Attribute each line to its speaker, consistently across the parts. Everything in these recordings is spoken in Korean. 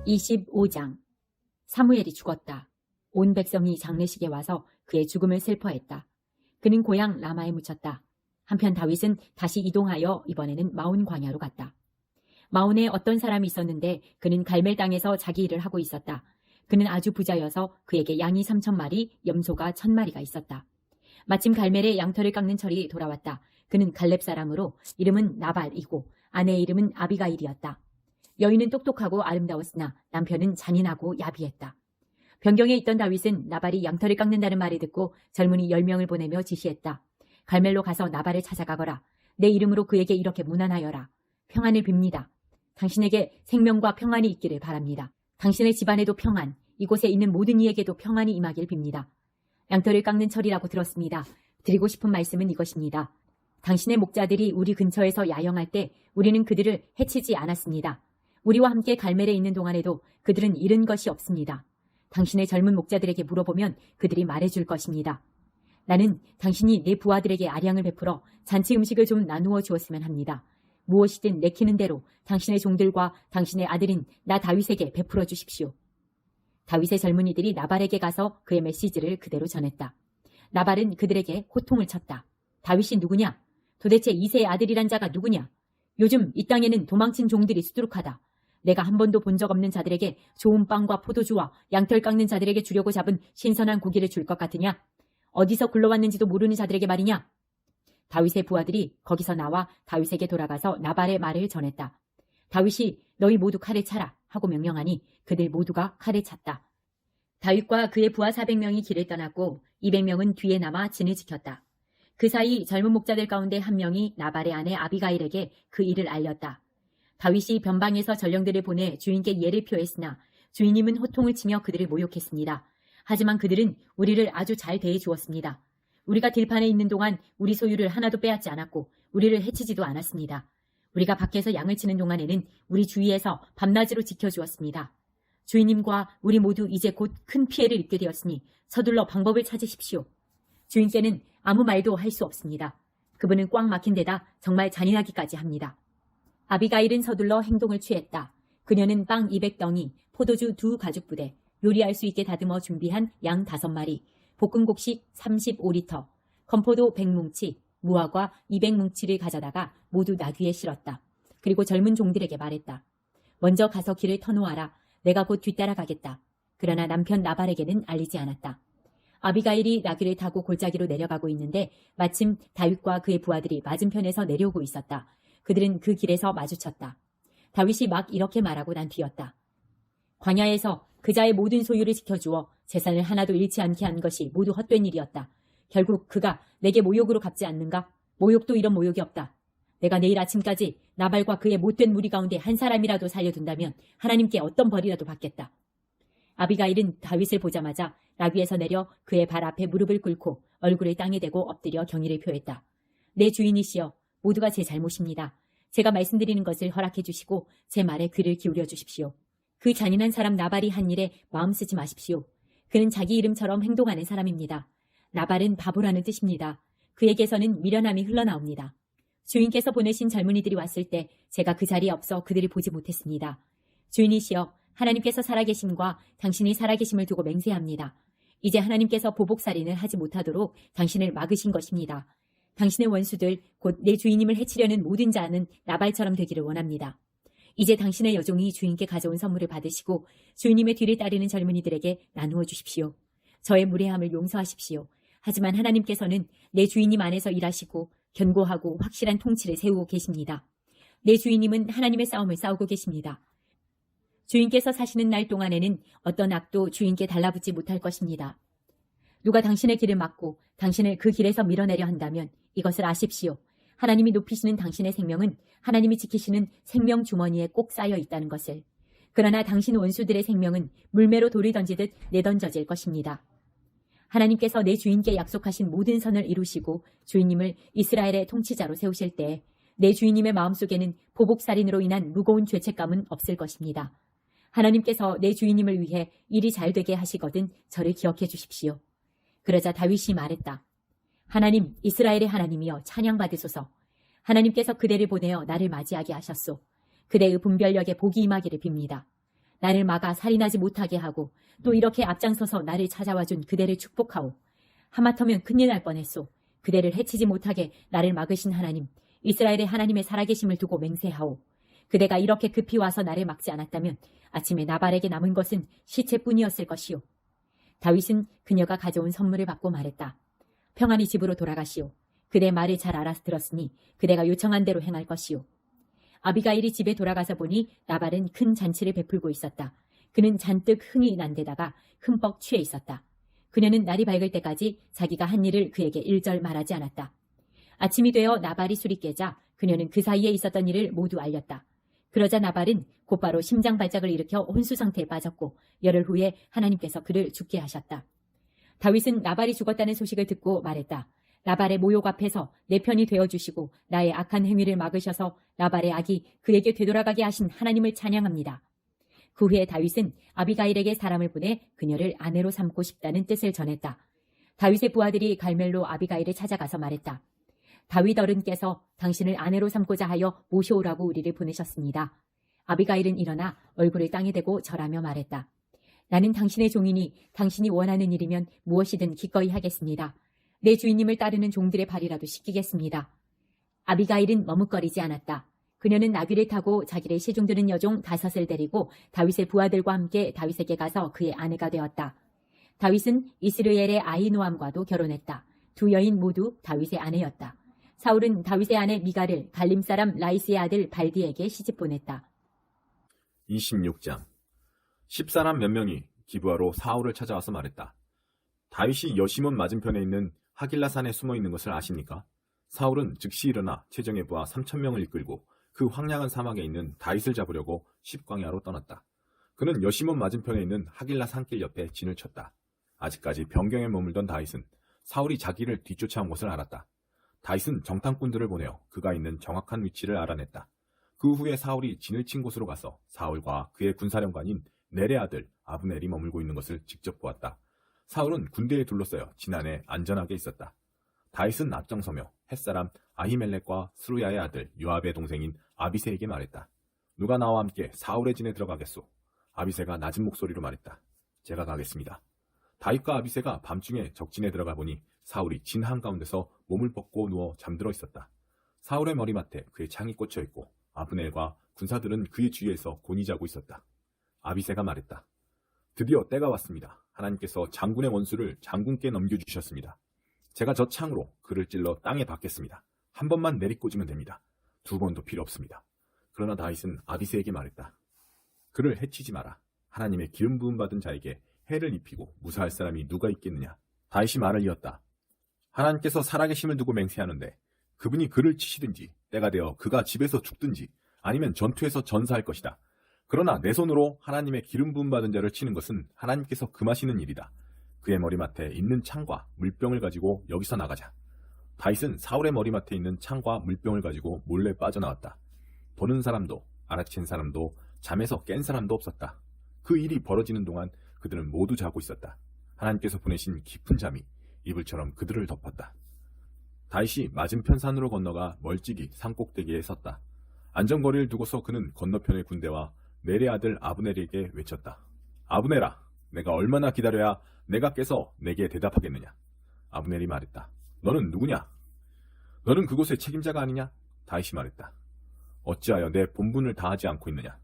Speaker 1: 25장. 사무엘이 죽었다. 온 백성이 장례식에 와서 그의 죽음을 슬퍼했다. 그는 고향 라마에 묻혔다. 한편 다윗은 다시 이동하여 이번에는 마온 광야로 갔다. 마온에 어떤 사람이 있었는데 그는 갈멜 땅에서 자기 일을 하고 있었다. 그는 아주 부자여서 그에게 양이 3,000마리, 염소가 1,000마리가 있었다. 마침 갈멜에 양털을 깎는 철이 돌아왔다. 그는 갈렙 사람으로 이름은 나발이고 아내의 이름은 아비가일이었다. 여인은 똑똑하고 아름다웠으나 남편은 잔인하고 야비했다. 변경에 있던 다윗은 나발이 양털을 깎는다는 말을 듣고 젊은이 10명을 보내며 지시했다. 갈멜로 가서 나발을 찾아가거라. 내 이름으로 그에게 이렇게 문안하여라. 평안을 빕니다. 당신에게 생명과 평안이 있기를 바랍니다. 당신의 집안에도 평안, 이곳에 있는 모든 이에게도 평안이 임하길 빕니다. 양털을 깎는 철이라고 들었습니다. 드리고 싶은 말씀은 이것입니다. 당신의 목자들이 우리 근처에서 야영할 때 우리는 그들을 해치지 않았습니다. 우리와 함께 갈멜에 있는 동안에도 그들은 잃은 것이 없습니다. 당신의 젊은 목자들에게 물어보면 그들이 말해줄 것입니다. 나는 당신이 내 부하들에게 아량을 베풀어 잔치 음식을 좀 나누어 주었으면 합니다. 무엇이든 내키는 대로 당신의 종들과 당신의 아들인 나 다윗에게 베풀어 주십시오. 다윗의 젊은이들이 나발에게 가서 그의 메시지를 그대로 전했다. 나발은 그들에게 호통을 쳤다. 다윗이 누구냐? 도대체 이새의 아들이란 자가 누구냐? 요즘 이 땅에는 도망친 종들이 수두룩하다. 내가 한 번도 본 적 없는 자들에게 좋은 빵과 포도주와 양털 깎는 자들에게 주려고 잡은 신선한 고기를 줄 것 같으냐? 어디서 굴러왔는지도 모르는 자들에게 말이냐? 다윗의 부하들이 거기서 나와 다윗에게 돌아가서 나발의 말을 전했다. 다윗이 너희 모두 칼을 차라 하고 명령하니 그들 모두가 칼을 찼다. 다윗과 그의 부하 400명이 길을 떠났고 200명은 뒤에 남아 진을 지켰다. 그 사이 젊은 목자들 가운데 한 명이 나발의 아내 아비가일에게 그 일을 알렸다. 다윗이 변방에서 전령들을 보내 주인께 예를 표했으나 주인님은 호통을 치며 그들을 모욕했습니다. 하지만 그들은 우리를 아주 잘 대해 주었습니다. 우리가 들판에 있는 동안 우리 소유를 하나도 빼앗지 않았고 우리를 해치지도 않았습니다. 우리가 밖에서 양을 치는 동안에는 우리 주위에서 밤낮으로 지켜주었습니다. 주인님과 우리 모두 이제 곧 큰 피해를 입게 되었으니 서둘러 방법을 찾으십시오. 주인께는 아무 말도 할 수 없습니다. 그분은 꽉 막힌 데다 정말 잔인하기까지 합니다. 아비가일은 서둘러 행동을 취했다. 그녀는 빵 200덩이, 포도주 2가죽부대, 요리할 수 있게 다듬어 준비한 양 5마리, 볶은 곡식 35리터, 건포도 100뭉치, 무화과 200뭉치를 가져다가 모두 나귀에 실었다. 그리고 젊은 종들에게 말했다. 먼저 가서 길을 터놓아라. 내가 곧 뒤따라가겠다. 그러나 남편 나발에게는 알리지 않았다. 아비가일이 나귀를 타고 골짜기로 내려가고 있는데 마침 다윗과 그의 부하들이 맞은편에서 내려오고 있었다. 그들은 그 길에서 마주쳤다. 다윗이 막 이렇게 말하고 난 뒤였다. 광야에서 그자의 모든 소유를 지켜주어 재산을 하나도 잃지 않게 한 것이 모두 헛된 일이었다. 결국 그가 내게 모욕으로 갚지 않는가? 모욕도 이런 모욕이 없다. 내가 내일 아침까지 나발과 그의 못된 무리 가운데 한 사람이라도 살려둔다면 하나님께 어떤 벌이라도 받겠다. 아비가일은 다윗을 보자마자 나귀에서 내려 그의 발 앞에 무릎을 꿇고 얼굴을 땅에 대고 엎드려 경의를 표했다. 내 주인이시여, 모두가 제 잘못입니다. 제가 말씀드리는 것을 허락해 주시고 제 말에 귀를 기울여 주십시오. 그 잔인한 사람 나발이 한 일에 마음 쓰지 마십시오. 그는 자기 이름처럼 행동하는 사람입니다. 나발은 바보라는 뜻입니다. 그에게서는 미련함이 흘러나옵니다. 주인께서 보내신 젊은이들이 왔을 때 제가 그 자리에 없어 그들을 보지 못했습니다. 주인이시여, 하나님께서 살아계심과 당신이 살아계심을 두고 맹세합니다. 이제 하나님께서 보복살인을 하지 못하도록 당신을 막으신 것입니다. 당신의 원수들, 곧 내 주인님을 해치려는 모든 자는 나발처럼 되기를 원합니다. 이제 당신의 여종이 주인께 가져온 선물을 받으시고 주인님의 뒤를 따르는 젊은이들에게 나누어 주십시오. 저의 무례함을 용서하십시오. 하지만 하나님께서는 내 주인님 안에서 일하시고 견고하고 확실한 통치를 세우고 계십니다. 내 주인님은 하나님의 싸움을 싸우고 계십니다. 주인께서 사시는 날 동안에는 어떤 악도 주인께 달라붙지 못할 것입니다. 누가 당신의 길을 막고 당신을 그 길에서 밀어내려 한다면 이것을 아십시오. 하나님이 높이시는 당신의 생명은 하나님이 지키시는 생명 주머니에 꼭 쌓여 있다는 것을. 그러나 당신 원수들의 생명은 물매로 돌을 던지듯 내던져질 것입니다. 하나님께서 내 주인께 약속하신 모든 선을 이루시고 주인님을 이스라엘의 통치자로 세우실 때 내 주인님의 마음속에는 보복살인으로 인한 무거운 죄책감은 없을 것입니다. 하나님께서 내 주인님을 위해 일이 잘 되게 하시거든 저를 기억해 주십시오. 그러자 다윗이 말했다. 하나님, 이스라엘의 하나님이여 찬양 받으소서. 하나님께서 그대를 보내어 나를 맞이하게 하셨소. 그대의 분별력에 복이 임하기를 빕니다. 나를 막아 살인하지 못하게 하고 또 이렇게 앞장서서 나를 찾아와준 그대를 축복하오. 하마터면 큰일 날 뻔했소. 그대를 해치지 못하게 나를 막으신 하나님, 이스라엘의 하나님의 살아계심을 두고 맹세하오. 그대가 이렇게 급히 와서 나를 막지 않았다면 아침에 나발에게 남은 것은 시체뿐이었을 것이오. 다윗은 그녀가 가져온 선물을 받고 말했다. 평안히 집으로 돌아가시오. 그대 말을 잘 알아서 들었으니 그대가 요청한 대로 행할 것이오. 아비가일이 집에 돌아가서 보니 나발은 큰 잔치를 베풀고 있었다. 그는 잔뜩 흥이 난 데다가 흠뻑 취해 있었다. 그녀는 날이 밝을 때까지 자기가 한 일을 그에게 일절 말하지 않았다. 아침이 되어 나발이 술이 깨자 그녀는 그 사이에 있었던 일을 모두 알렸다. 그러자 나발은 곧바로 심장발작을 일으켜 혼수 상태에 빠졌고 열흘 후에 하나님께서 그를 죽게 하셨다. 다윗은 나발이 죽었다는 소식을 듣고 말했다. 나발의 모욕 앞에서 내 편이 되어주시고 나의 악한 행위를 막으셔서 나발의 악이 그에게 되돌아가게 하신 하나님을 찬양합니다. 그 후에 다윗은 아비가일에게 사람을 보내 그녀를 아내로 삼고 싶다는 뜻을 전했다. 다윗의 부하들이 갈멜로 아비가일을 찾아가서 말했다. 다윗 어른께서 당신을 아내로 삼고자 하여 모셔오라고 우리를 보내셨습니다. 아비가일은 일어나 얼굴을 땅에 대고 절하며 말했다. 나는 당신의 종이니 당신이 원하는 일이면 무엇이든 기꺼이 하겠습니다. 내 주인님을 따르는 종들의 발이라도 씻기겠습니다. 아비가일은 머뭇거리지 않았다. 그녀는 나귀를 타고 자기를 시중드는 여종 5을 데리고 다윗의 부하들과 함께 다윗에게 가서 그의 아내가 되었다. 다윗은 이스르엘의 아히노암과도 결혼했다. 두 여인 모두 다윗의 아내였다. 사울은 다윗의 아내 미갈을 갈림 사람 라이스의 아들 발디에게 시집 보냈다.
Speaker 2: 26장. 10사람 몇 명이 기브아로 사울을 찾아와서 말했다. 다윗이 여시몬 맞은편에 있는 하길라산에 숨어 있는 것을 아십니까? 사울은 즉시 일어나 최정예 부하 3,000명을 이끌고 그 황량한 사막에 있는 다윗을 잡으려고 십광야로 떠났다. 그는 여시몬 맞은편에 있는 하길라 산길 옆에 진을 쳤다. 아직까지 변경에 머물던 다윗은 사울이 자기를 뒤쫓아온 것을 알았다. 다윗은 정탐꾼들을 보내어 그가 있는 정확한 위치를 알아냈다. 그 후에 사울이 진을 친 곳으로 가서 사울과 그의 군사령관인 넬의 아들 아브넬이 머물고 있는 것을 직접 보았다. 사울은 군대에 둘러싸여 진 안에 안전하게 있었다. 다윗은 앞장서며 햇사람 아히멜렉과 스루야의 아들 요압의 동생인 아비새에게 말했다. 누가 나와 함께 사울의 진에 들어가겠소? 아비새가 낮은 목소리로 말했다. 제가 가겠습니다. 다윗과 아비새가 밤중에 적진에 들어가 보니 사울이 진 한가운데서 몸을 뻗고 누워 잠들어 있었다. 사울의 머리맡에 그의 창이 꽂혀 있고 아브넬과 군사들은 그의 주위에서 곤히 자고 있었다. 아비새가 말했다. 드디어 때가 왔습니다. 하나님께서 장군의 원수를 장군께 넘겨주셨습니다. 제가 저 창으로 그를 찔러 땅에 박겠습니다. 한 번만 내리꽂으면 됩니다. 2번도 필요 없습니다. 그러나 다윗은 아비새에게 말했다. 그를 해치지 마라. 하나님의 기름 부음 받은 자에게 해를 입히고 무사할 사람이 누가 있겠느냐. 다윗이 말을 이었다. 하나님께서 살아계심을 두고 맹세하는데 그분이 그를 치시든지 때가 되어 그가 집에서 죽든지 아니면 전투에서 전사할 것이다. 그러나 내 손으로 하나님의 기름 부음 받은 자를 치는 것은 하나님께서 금하시는 일이다. 그의 머리맡에 있는 창과 물병을 가지고 여기서 나가자. 다윗은 사울의 머리맡에 있는 창과 물병을 가지고 몰래 빠져나왔다. 보는 사람도 알아챈 사람도 잠에서 깬 사람도 없었다. 그 일이 벌어지는 동안 그들은 모두 자고 있었다. 하나님께서 보내신 깊은 잠이 이불처럼 그들을 덮었다. 다윗이 맞은편 산으로 건너가 멀찍이 산꼭대기에 섰다. 안전거리를 두고서 그는 건너편의 군대와 넬의 아들 아브넬에게 외쳤다. 아브넬아, 내가 얼마나 기다려야 내가 깨서 내게 대답하겠느냐. 아브넬이 말했다. 너는 누구냐? 너는 그곳의 책임자가 아니냐? 다윗이 말했다. 어찌하여 내 본분을 다하지 않고 있느냐?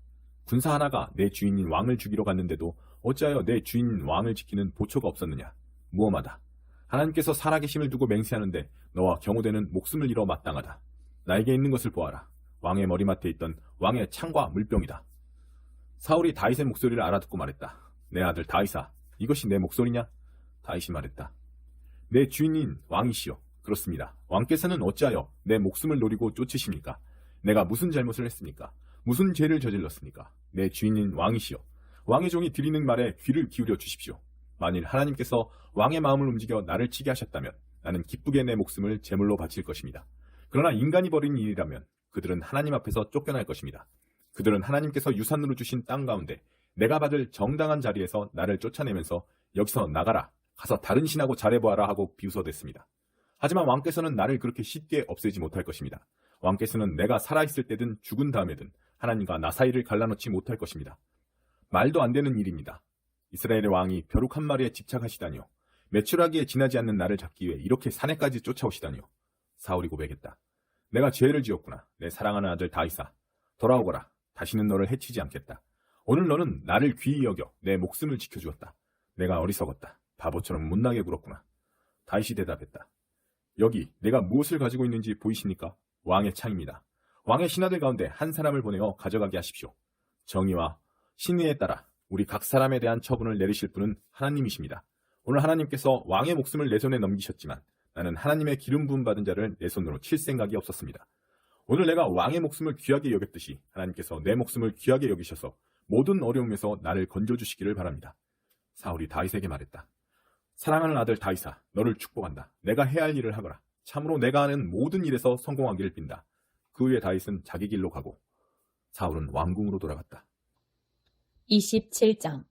Speaker 2: 군사 하나가 내 주인인 왕을 죽이러 갔는데도 어찌하여 내 주인 왕을 지키는 보초가 없었느냐? 무엄하다. 하나님께서 살아계심을 두고 맹세하는데 너와 경호되는 목숨을 잃어 마땅하다. 나에게 있는 것을 보아라. 왕의 머리맡에 있던 왕의 창과 물병이다. 사울이 다윗의 목소리를 알아듣고 말했다. 내 아들 다윗아, 이것이 내 목소리냐? 다윗이 말했다. 내 주인인 왕이시여. 그렇습니다. 왕께서는 어찌하여 내 목숨을 노리고 쫓으십니까? 내가 무슨 잘못을 했습니까? 무슨 죄를 저질렀습니까? 내 주인인 왕이시여. 왕의 종이 드리는 말에 귀를 기울여 주십시오. 만일 하나님께서 왕의 마음을 움직여 나를 치게 하셨다면 나는 기쁘게 내 목숨을 제물로 바칠 것입니다. 그러나 인간이 벌인 일이라면 그들은 하나님 앞에서 쫓겨날 것입니다. 그들은 하나님께서 유산으로 주신 땅 가운데 내가 받을 정당한 자리에서 나를 쫓아내면서 여기서 나가라, 가서 다른 신하고 잘해보아라 하고 비웃어댔습니다. 하지만 왕께서는 나를 그렇게 쉽게 없애지 못할 것입니다. 왕께서는 내가 살아있을 때든 죽은 다음에든 하나님과 나 사이를 갈라놓지 못할 것입니다. 말도 안 되는 일입니다. 이스라엘의 왕이 벼룩 한 마리에 집착하시다니요. 메추라기에 지나지 않는 나를 잡기 위해 이렇게 산에까지 쫓아오시다니요. 사울이 고백했다. 내가 죄를 지었구나. 내 사랑하는 아들 다윗아. 돌아오거라. 다시는 너를 해치지 않겠다. 오늘 너는 나를 귀히 여겨 내 목숨을 지켜주었다. 내가 어리석었다. 바보처럼 못나게 굴었구나. 다윗이 대답했다. 여기 내가 무엇을 가지고 있는지 보이십니까? 왕의 창입니다. 왕의 신하들 가운데 한 사람을 보내어 가져가게 하십시오. 정의와 신의에 따라 우리 각 사람에 대한 처분을 내리실 분은 하나님이십니다. 오늘 하나님께서 왕의 목숨을 내 손에 넘기셨지만 나는 하나님의 기름 부음 받은 자를 내 손으로 칠 생각이 없었습니다. 오늘 내가 왕의 목숨을 귀하게 여겼듯이 하나님께서 내 목숨을 귀하게 여기셔서 모든 어려움에서 나를 건져주시기를 바랍니다. 사울이 다윗에게 말했다. 사랑하는 아들 다윗아, 너를 축복한다. 내가 해야 할 일을 하거라. 참으로 내가 하는 모든 일에서 성공하기를 빈다. 그 후에 다윗은 자기 길로 가고 사울은 왕궁으로 돌아갔다.
Speaker 1: 27장.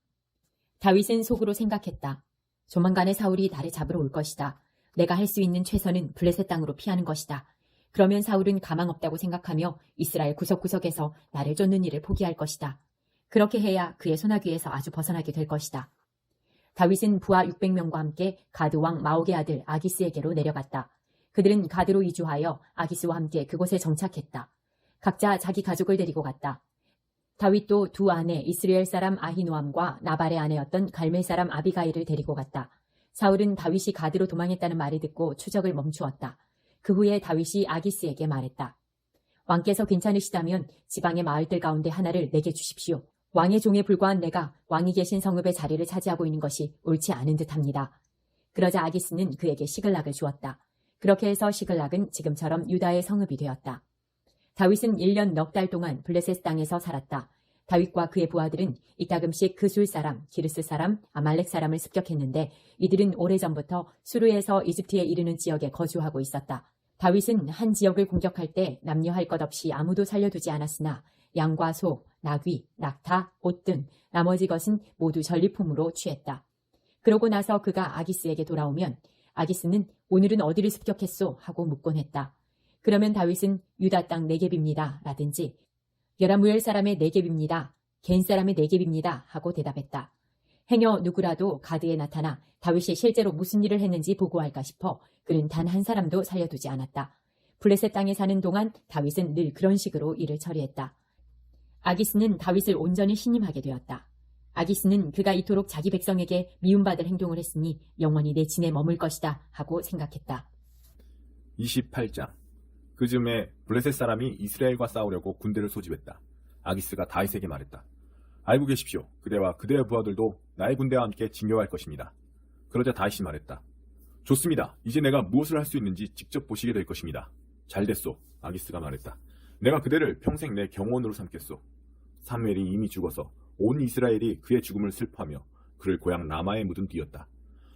Speaker 1: 다윗은 속으로 생각했다. 조만간에 사울이 나를 잡으러 올 것이다. 내가 할 수 있는 최선은 블레셋 땅으로 피하는 것이다. 그러면 사울은 가망 없다고 생각하며 이스라엘 구석구석에서 나를 쫓는 일을 포기할 것이다. 그렇게 해야 그의 소나귀에서 아주 벗어나게 될 것이다. 다윗은 부하 600명과 함께 가드 왕 마옥의 아들 아기스에게로 내려갔다. 그들은 가드로 이주하여 아기스와 함께 그곳에 정착했다. 각자 자기 가족을 데리고 갔다. 다윗도 두 아내 이스라엘 사람 아히노암과 나발의 아내였던 갈멜 사람 아비가일을 데리고 갔다. 사울은 다윗이 가드로 도망했다는 말을 듣고 추적을 멈추었다. 그 후에 다윗이 아기스에게 말했다. 왕께서 괜찮으시다면 지방의 마을들 가운데 하나를 내게 주십시오. 왕의 종에 불과한 내가 왕이 계신 성읍의 자리를 차지하고 있는 것이 옳지 않은 듯합니다. 그러자 아기스는 그에게 시글락을 주었다. 그렇게 해서 시글락은 지금처럼 유다의 성읍이 되었다. 다윗은 1년 넉 달 동안 블레셋 땅에서 살았다. 다윗과 그의 부하들은 이따금씩 그술 사람, 기르스 사람, 아말렉 사람을 습격했는데 이들은 오래전부터 수르에서 이집트에 이르는 지역에 거주하고 있었다. 다윗은 한 지역을 공격할 때 남녀할 것 없이 아무도 살려두지 않았으나 양과 소, 나귀, 낙타, 옷 등 나머지 것은 모두 전리품으로 취했다. 그러고 나서 그가 아기스에게 돌아오면 아기스는 오늘은 어디를 습격했소? 하고 묻곤 했다. 그러면 다윗은 유다 땅 네겝입니다. 라든지 여라무엘 사람의 네겝입니다. 겐 사람의 네겝입니다. 하고 대답했다. 행여 누구라도 가드에 나타나 다윗이 실제로 무슨 일을 했는지 보고할까 싶어 그는 단 한 사람도 살려두지 않았다. 블레셋 땅에 사는 동안 다윗은 늘 그런 식으로 일을 처리했다. 아기스는 다윗을 온전히 신임하게 되었다. 아기스는 그가 이토록 자기 백성에게 미움받을 행동을 했으니 영원히 내 진에 머물 것이다 하고 생각했다.
Speaker 2: 28장. 그 즈음에 블레셋 사람이 이스라엘과 싸우려고 군대를 소집했다. 아기스가 다윗에게 말했다. 알고 계십시오. 그대와 그대의 부하들도 나의 군대와 함께 진격할 것입니다. 그러자 다윗이 말했다. 좋습니다. 이제 내가 무엇을 할 수 있는지 직접 보시게 될 것입니다. 잘됐소. 아기스가 말했다. 내가 그대를 평생 내 경호원으로 삼겠소. 사무엘이 이미 죽어서 온 이스라엘이 그의 죽음을 슬퍼하며 그를 고향 라마에 묻은 뒤였다.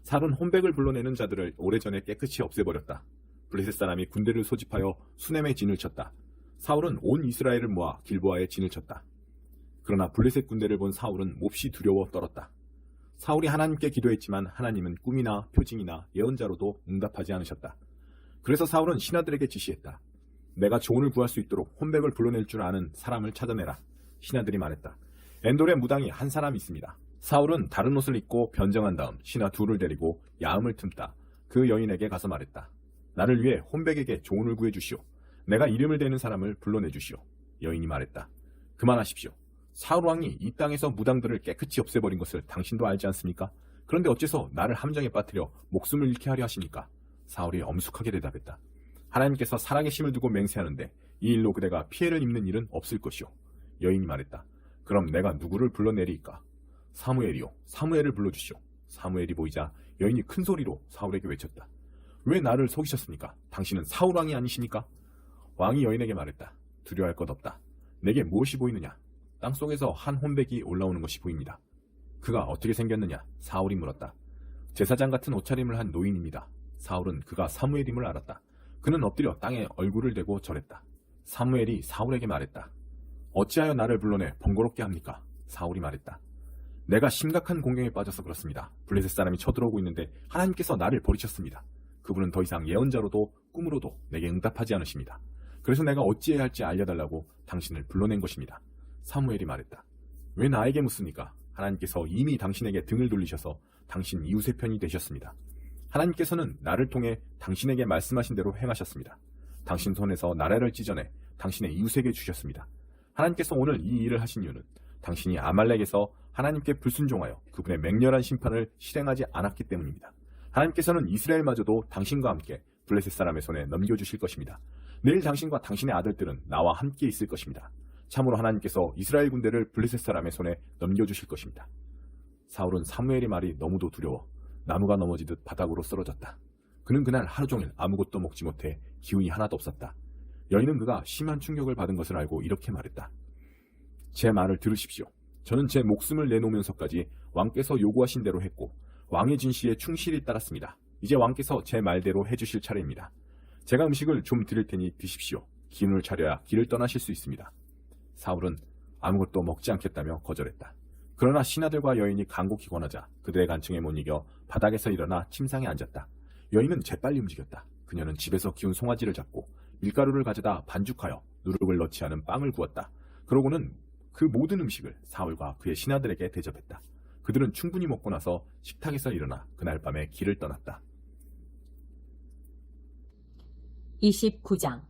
Speaker 2: 사울은 혼백을 불러내는 자들을 오래전에 깨끗이 없애버렸다. 블레셋 사람이 군대를 소집하여 수넴에 진을 쳤다. 사울은 온 이스라엘을 모아 길보아에 진을 쳤다. 그러나 블레셋 군대를 본 사울은 몹시 두려워 떨었다. 사울이 하나님께 기도했지만 하나님은 꿈이나 표징이나 예언자로도 응답하지 않으셨다. 그래서 사울은 신하들에게 지시했다. 내가 조언을 구할 수 있도록 혼백을 불러낼 줄 아는 사람을 찾아내라. 신하들이 말했다. 엔돌의 무당이 한 사람 있습니다. 사울은 다른 옷을 입고 변정한 다음 신하 둘을 데리고 야음을 틈다 그 여인에게 가서 말했다. 나를 위해 혼백에게 조언을 구해주시오. 내가 이름을 대는 사람을 불러내주시오. 여인이 말했다. 그만하십시오. 사울 왕이 이 땅에서 무당들을 깨끗이 없애버린 것을 당신도 알지 않습니까? 그런데 어째서 나를 함정에 빠뜨려 목숨을 잃게 하려 하십니까? 사울이 엄숙하게 대답했다. 하나님께서 살아계심을 두고 맹세하는데 이 일로 그대가 피해를 입는 일은 없을 것이오. 여인이 말했다. 그럼 내가 누구를 불러내리까? 사무엘이요. 사무엘을 불러주시오. 사무엘이 보이자 여인이 큰 소리로 사울에게 외쳤다. 왜 나를 속이셨습니까? 당신은 사울 왕이 아니십니까? 왕이 여인에게 말했다. 두려워할 것 없다. 내게 무엇이 보이느냐? 땅속에서 한 혼백이 올라오는 것이 보입니다. 그가 어떻게 생겼느냐? 사울이 물었다. 제사장 같은 옷차림을 한 노인입니다. 사울은 그가 사무엘임을 알았다. 그는 엎드려 땅에 얼굴을 대고 절했다. 사무엘이 사울에게 말했다. 어찌하여 나를 불러내 번거롭게 합니까? 사울이 말했다. 내가 심각한 공경에 빠져서 그렇습니다. 블레셋 사람이 쳐들어오고 있는데 하나님께서 나를 버리셨습니다. 그분은 더 이상 예언자로도 꿈으로도 내게 응답하지 않으십니다. 그래서 내가 어찌해야 할지 알려달라고 당신을 불러낸 것입니다. 사무엘이 말했다. 왜 나에게 묻습니까? 하나님께서 이미 당신에게 등을 돌리셔서 당신 이웃의 편이 되셨습니다. 하나님께서는 나를 통해 당신에게 말씀하신 대로 행하셨습니다. 당신 손에서 나라를 찢어내 당신의 이웃에게 주셨습니다. 하나님께서 오늘 이 일을 하신 이유는 당신이 아말렉에서 하나님께 불순종하여 그분의 맹렬한 심판을 실행하지 않았기 때문입니다. 하나님께서는 이스라엘마저도 당신과 함께 블레셋 사람의 손에 넘겨주실 것입니다. 내일 당신과 당신의 아들들은 나와 함께 있을 것입니다. 참으로 하나님께서 이스라엘 군대를 블레셋 사람의 손에 넘겨주실 것입니다. 사울은 사무엘의 말이 너무도 두려워 나무가 넘어지듯 바닥으로 쓰러졌다. 그는 그날 하루 종일 아무것도 먹지 못해 기운이 하나도 없었다. 여인은 그가 심한 충격을 받은 것을 알고 이렇게 말했다. 제 말을 들으십시오. 저는 제 목숨을 내놓으면서까지 왕께서 요구하신 대로 했고 왕의 진시에 충실히 따랐습니다. 이제 왕께서 제 말대로 해주실 차례입니다. 제가 음식을 좀 드릴 테니 드십시오. 기운을 차려야 길을 떠나실 수 있습니다. 사울은 아무것도 먹지 않겠다며 거절했다. 그러나 신하들과 여인이 간곡히 권하자 그들의 간청에 못 이겨 바닥에서 일어나 침상에 앉았다. 여인은 재빨리 움직였다. 그녀는 집에서 기운 송아지를 잡고 밀가루를 가져다 반죽하여 누룩을 넣지 않은 빵을 구웠다. 그러고는 그 모든 음식을 사울과 그의 신하들에게 대접했다. 그들은 충분히 먹고 나서 식탁에서 일어나 그날 밤에 길을 떠났다.
Speaker 1: 29장.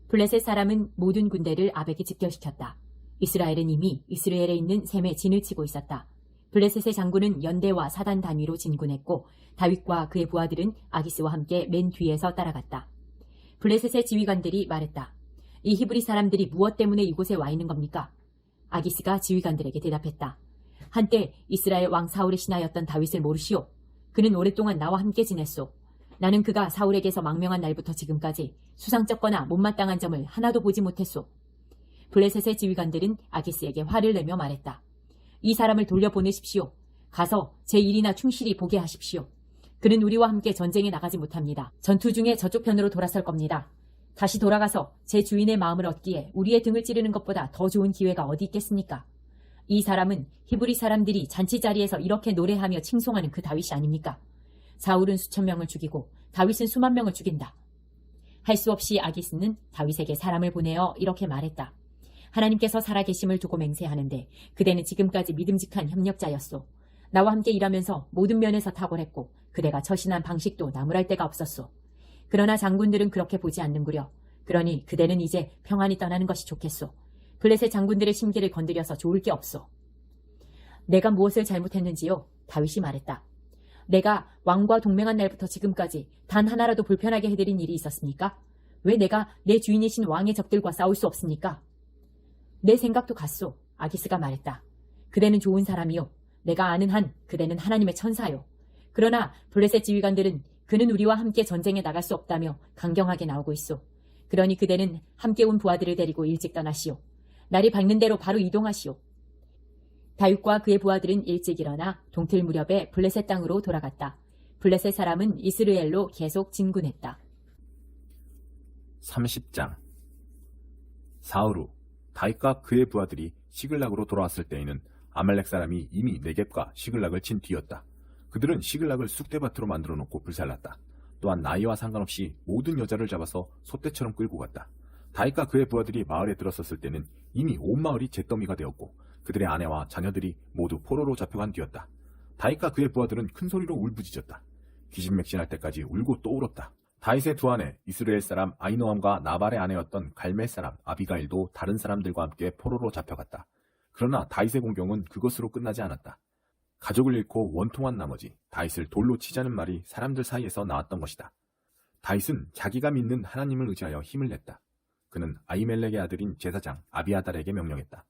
Speaker 1: 블레셋 사람은 모든 군대를 아벡에 집결시켰다. 이스라엘은 이미 이스라엘에 있는 셈에 진을 치고 있었다. 블레셋의 장군은 연대와 사단 단위로 진군했고 다윗과 그의 부하들은 아기스와 함께 맨 뒤에서 따라갔다. 블레셋의 지휘관들이 말했다. 이 히브리 사람들이 무엇 때문에 이곳에 와 있는 겁니까? 아기스가 지휘관들에게 대답했다. 한때 이스라엘 왕 사울의 신하였던 다윗을 모르시오. 그는 오랫동안 나와 함께 지냈소. 나는 그가 사울에게서 망명한 날부터 지금까지 수상쩍거나 못마땅한 점을 하나도 보지 못했소. 블레셋의 지휘관들은 아기스에게 화를 내며 말했다. 이 사람을 돌려보내십시오. 가서 제 일이나 충실히 보게 하십시오. 그는 우리와 함께 전쟁에 나가지 못합니다. 전투 중에 저쪽 편으로 돌아설 겁니다. 다시 돌아가서 제 주인의 마음을 얻기에 우리의 등을 찌르는 것보다 더 좋은 기회가 어디 있겠습니까? 이 사람은 히브리 사람들이 잔치 자리에서 이렇게 노래하며 칭송하는 그 다윗이 아닙니까? 사울은 수천 명을 죽이고 다윗은 수만 명을 죽인다. 할 수 없이 아기스는 다윗에게 사람을 보내어 이렇게 말했다. 하나님께서 살아계심을 두고 맹세하는데 그대는 지금까지 믿음직한 협력자였소. 나와 함께 일하면서 모든 면에서 탁월했고 그대가 처신한 방식도 나무랄 데가 없었소. 그러나 장군들은 그렇게 보지 않는구려. 그러니 그대는 이제 평안히 떠나는 것이 좋겠소. 블레셋 장군들의 심기를 건드려서 좋을 게 없소. 내가 무엇을 잘못했는지요? 다윗이 말했다. 내가 왕과 동맹한 날부터 지금까지 단 하나라도 불편하게 해드린 일이 있었습니까? 왜 내가 내 주인이신 왕의 적들과 싸울 수 없습니까? 내 생각도 같소. 아기스가 말했다. 그대는 좋은 사람이요. 내가 아는 한 그대는 하나님의 천사요. 그러나 블레셋 지휘관들은 그는 우리와 함께 전쟁에 나갈 수 없다며 강경하게 나오고 있소. 그러니 그대는 함께 온 부하들을 데리고 일찍 떠나시오. 날이 밝는 대로 바로 이동하시오. 다윗과 그의 부하들은 일찍 일어나 동틀 무렵에 블레셋 땅으로 돌아갔다. 블레셋 사람은 이스라엘로 계속 진군했다.
Speaker 2: 30장. 사흘 후 다윗과 그의 부하들이 시글락으로 돌아왔을 때에는 아말렉 사람이 이미 네겝과 시글락을 친 뒤였다. 그들은 시글락을 쑥대밭으로 만들어 놓고 불살랐다. 또한 나이와 상관없이 모든 여자를 잡아서 소떼처럼 끌고 갔다. 다윗과 그의 부하들이 마을에 들어섰을 때는 이미 온 마을이 잿더미가 되었고 그들의 아내와 자녀들이 모두 포로로 잡혀간 뒤였다. 다윗과 그의 부하들은 큰 소리로 울부짖었다. 기진맥진할 때까지 울고 또 울었다. 다윗의 두 아내 이스라엘 사람 아히노암과 나발의 아내였던 갈멜 사람 아비가일도 다른 사람들과 함께 포로로 잡혀갔다. 그러나 다윗의 공경은 그것으로 끝나지 않았다. 가족을 잃고 원통한 나머지 다윗을 돌로 치자는 말이 사람들 사이에서 나왔던 것이다. 다윗은 자기가 믿는 하나님을 의지하여 힘을 냈다. 그는 아히멜렉의 아들인 제사장 아비아달에게 명령했다.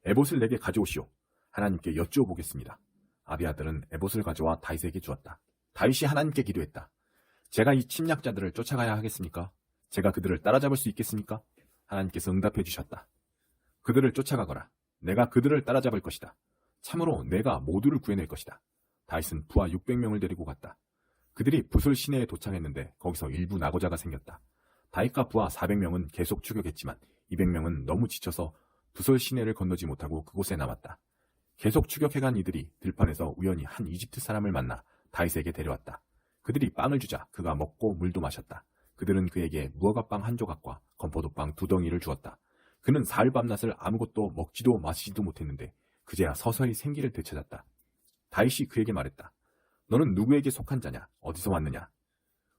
Speaker 2: 에봇을 내게 가져오시오. 하나님께 여쭈어 보겠습니다. 아비아달은 에봇을 가져와 다윗에게 주었다. 다윗이 하나님께 기도했다. 제가 이 침략자들을 쫓아가야 하겠습니까? 제가 그들을 따라잡을 수 있겠습니까? 하나님께서 응답해 주셨다. 그들을 쫓아가거라. 내가 그들을 따라잡을 것이다. 참으로 내가 모두를 구해낼 것이다. 다윗은 부하 600명을 데리고 갔다. 그들이 부솔 시내에 도착했는데 거기서 일부 낙오자가 생겼다. 다윗과 부하 400명은 계속 추격했지만 200명은 너무 지쳐서 부솔 시내를 건너지 못하고 그곳에 남았다. 계속 추격해간 이들이 들판에서 우연히 한 이집트 사람을 만나 다윗에게 데려왔다. 그들이 빵을 주자 그가 먹고 물도 마셨다. 그들은 그에게 무화과빵 한 조각과 건포도빵 2덩이를 주었다. 그는 사흘 밤낮을 아무것도 먹지도 마시지도 못했는데 그제야 서서히 생기를 되찾았다. 다윗이 그에게 말했다. 너는 누구에게 속한 자냐? 어디서 왔느냐?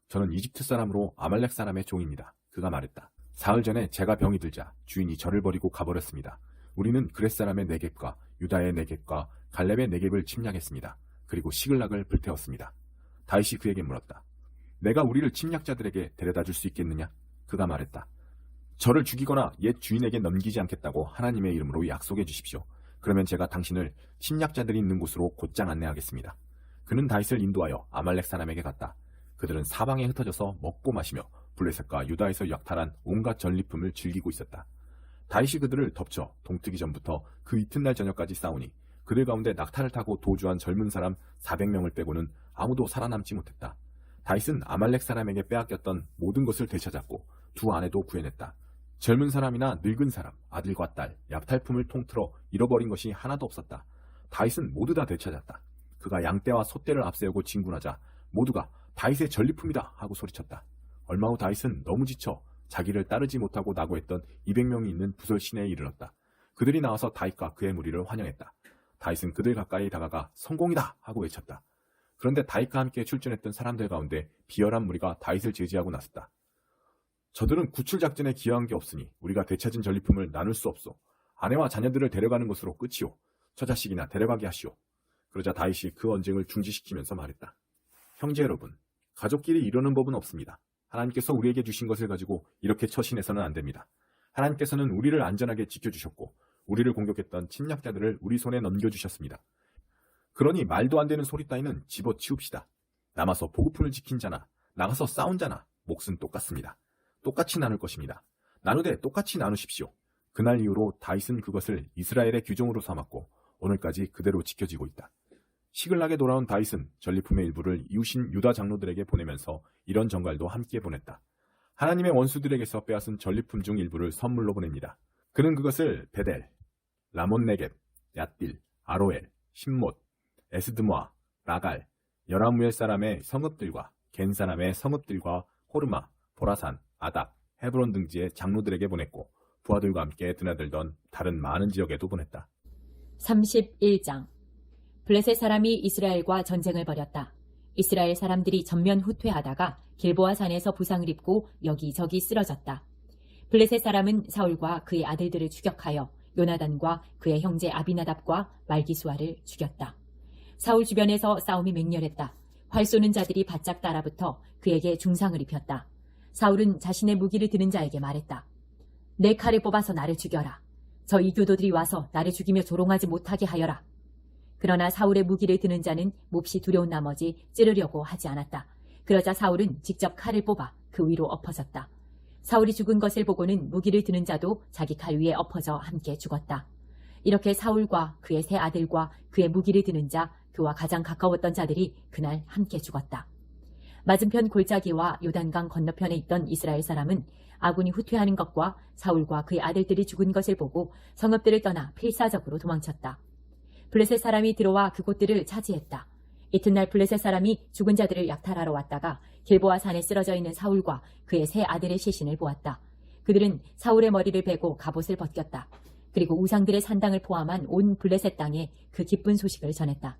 Speaker 2: 저는 이집트 사람으로 아말렉 사람의 종입니다. 그가 말했다. 사흘 전에 제가 병이 들자 주인이 저를 버리고 가버렸습니다. 우리는 그렛 사람의 네겝과 유다의 네겝과 갈렙의 네겝을 침략했습니다. 그리고 시글락을 불태웠습니다. 다윗이 그에게 물었다. 내가 우리를 침략자들에게 데려다 줄 수 있겠느냐? 그가 말했다. 저를 죽이거나 옛 주인에게 넘기지 않겠다고 하나님의 이름으로 약속해 주십시오. 그러면 제가 당신을 침략자들이 있는 곳으로 곧장 안내하겠습니다. 그는 다윗을 인도하여 아말렉 사람에게 갔다. 그들은 사방에 흩어져서 먹고 마시며 블레셋과 유다에서 약탈한 온갖 전리품을 즐기고 있었다. 다윗이 그들을 덮쳐 동트기 전부터 그 이튿날 저녁까지 싸우니 그들 가운데 낙타를 타고 도주한 젊은 사람 400명을 빼고는 아무도 살아남지 못했다. 다윗은 아말렉 사람에게 빼앗겼던 모든 것을 되찾았고 두 아내도 구해냈다. 젊은 사람이나 늙은 사람, 아들과 딸, 약탈품을 통틀어 잃어버린 것이 하나도 없었다. 다윗은 모두 다 되찾았다. 그가 양떼와 소떼를 앞세우고 진군하자 모두가 다윗의 전리품이다 하고 소리쳤다. 얼마 후 다윗은 너무 지쳐 자기를 따르지 못하고 낙오했던 200명이 있는 부설 시내에 이르렀다. 그들이 나와서 다윗과 그의 무리를 환영했다. 다윗은 그들 가까이 다가가 성공이다 하고 외쳤다. 그런데 다윗과 함께 출전했던 사람들 가운데 비열한 무리가 다윗을 제지하고 나섰다. 저들은 구출 작전에 기여한 게 없으니 우리가 되찾은 전리품을 나눌 수 없소. 아내와 자녀들을 데려가는 것으로 끝이오. 처자식이나 데려가게 하시오. 그러자 다윗이 그 언쟁을 중지시키면서 말했다. 형제 여러분, 가족끼리 이러는 법은 없습니다. 하나님께서 우리에게 주신 것을 가지고 이렇게 처신해서는 안 됩니다. 하나님께서는 우리를 안전하게 지켜주셨고 우리를 공격했던 침략자들을 우리 손에 넘겨주셨습니다. 그러니 말도 안 되는 소리 따위는 집어치웁시다. 남아서 보급품을 지킨 자나 나가서 싸운 자나 몫은 똑같습니다. 똑같이 나눌 것입니다. 나누되 똑같이 나누십시오. 그날 이후로 다윗은 그것을 이스라엘의 규정으로 삼았고 오늘까지 그대로 지켜지고 있다. 시글락에 돌아온 다윗은 전리품의 일부를 이웃인 유다 장로들에게 보내면서 이런 전갈도 함께 보냈다. 하나님의 원수들에게서 빼앗은 전리품 중 일부를 선물로 보냅니다. 그는 그것을 베델, 라몬 네겝, 얏딜, 아로엘, 신못, 에스드모아, 라갈, 여라무엘 사람의 성읍들과 겐 사람의 성읍들과 호르마, 보라산, 아닥, 헤브론 등지의 장로들에게 보냈고 부하들과 함께 드나들던 다른 많은 지역에도 보냈다.
Speaker 1: 31장. 블레셋 사람이 이스라엘과 전쟁을 벌였다. 이스라엘 사람들이 전면 후퇴하다가 길보아 산에서 부상을 입고 여기저기 쓰러졌다. 블레셋 사람은 사울과 그의 아들들을 추격하여 요나단과 그의 형제 아비나답과 말기수아를 죽였다. 사울 주변에서 싸움이 맹렬했다. 활 쏘는 자들이 바짝 따라붙어 그에게 중상을 입혔다. 사울은 자신의 무기를 드는 자에게 말했다. 내 칼을 뽑아서 나를 죽여라. 저 이교도들이 와서 나를 죽이며 조롱하지 못하게 하여라. 그러나 사울의 무기를 드는 자는 몹시 두려운 나머지 찌르려고 하지 않았다. 그러자 사울은 직접 칼을 뽑아 그 위로 엎어졌다. 사울이 죽은 것을 보고는 무기를 드는 자도 자기 칼 위에 엎어져 함께 죽었다. 이렇게 사울과 그의 세 아들과 그의 무기를 드는 자, 그와 가장 가까웠던 자들이 그날 함께 죽었다. 맞은편 골짜기와 요단강 건너편에 있던 이스라엘 사람은 아군이 후퇴하는 것과 사울과 그의 아들들이 죽은 것을 보고 성읍들을 떠나 필사적으로 도망쳤다. 블레셋 사람이 들어와 그곳들을 차지했다. 이튿날 블레셋 사람이 죽은 자들을 약탈하러 왔다가 길보아 산에 쓰러져 있는 사울과 그의 세 아들의 시신을 보았다. 그들은 사울의 머리를 베고 갑옷을 벗겼다. 그리고 우상들의 산당을 포함한 온 블레셋 땅에 그 기쁜 소식을 전했다.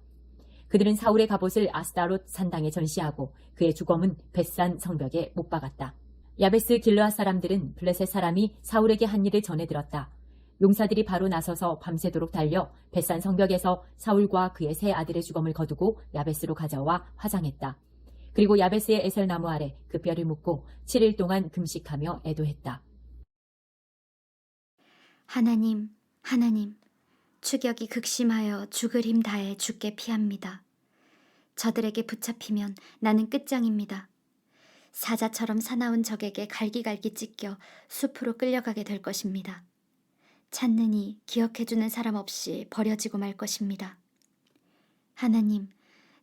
Speaker 1: 그들은 사울의 갑옷을 아스타롯 산당에 전시하고 그의 주검은 벳산 성벽에 못 박았다. 야베스 길르앗 사람들은 블레셋 사람이 사울에게 한 일을 전해 들었다. 용사들이 바로 나서서 밤새도록 달려 벳산 성벽에서 사울과 그의 세 아들의 주검을 거두고 야베스로 가져와 화장했다. 그리고 야베스의 에셀나무 아래 그 뼈를 묻고 7일 동안 금식하며 애도했다.
Speaker 3: 하나님, 하나님, 추격이 극심하여 죽을 힘 다해 죽게 피합니다. 저들에게 붙잡히면 나는 끝장입니다. 사자처럼 사나운 적에게 갈기갈기 찢겨 숲으로 끌려가게 될 것입니다. 찾느니 기억해주는 사람 없이 버려지고 말 것입니다. 하나님,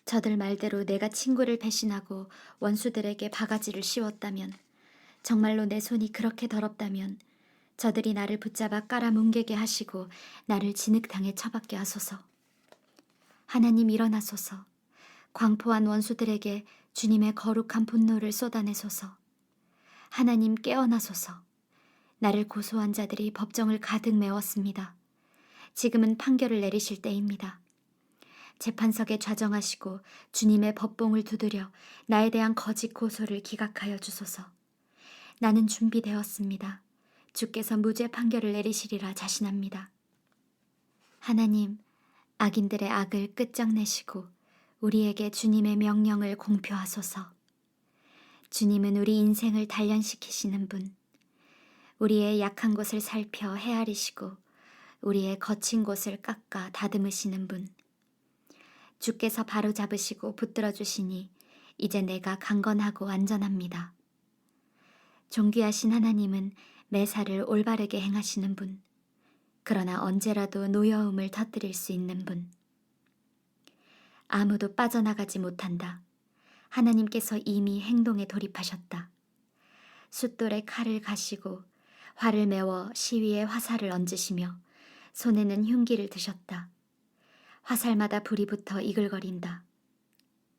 Speaker 3: 저들 말대로 내가 친구를 배신하고 원수들에게 바가지를 씌웠다면, 정말로 내 손이 그렇게 더럽다면 저들이 나를 붙잡아 깔아뭉개게 하시고 나를 진흙탕에 처박게 하소서. 하나님 일어나소서. 광포한 원수들에게 주님의 거룩한 분노를 쏟아내소서. 하나님 깨어나소서. 나를 고소한 자들이 법정을 가득 메웠습니다. 지금은 판결을 내리실 때입니다. 재판석에 좌정하시고 주님의 법봉을 두드려 나에 대한 거짓 고소를 기각하여 주소서. 나는 준비되었습니다. 주께서 무죄 판결을 내리시리라 자신합니다. 하나님, 악인들의 악을 끝장내시고 우리에게 주님의 명령을 공표하소서. 주님은 우리 인생을 단련시키시는 분, 우리의 약한 곳을 살펴 헤아리시고 우리의 거친 곳을 깎아 다듬으시는 분, 주께서 바로잡으시고 붙들어 주시니 이제 내가 강건하고 안전합니다. 존귀하신 하나님은 매사를 올바르게 행하시는 분, 그러나 언제라도 노여움을 터뜨릴 수 있는 분. 아무도 빠져나가지 못한다. 하나님께서 이미 행동에 돌입하셨다. 숫돌에 칼을 가시고 활을 메워 시위에 화살을 얹으시며 손에는 흉기를 드셨다. 화살마다 불이 붙어 이글거린다.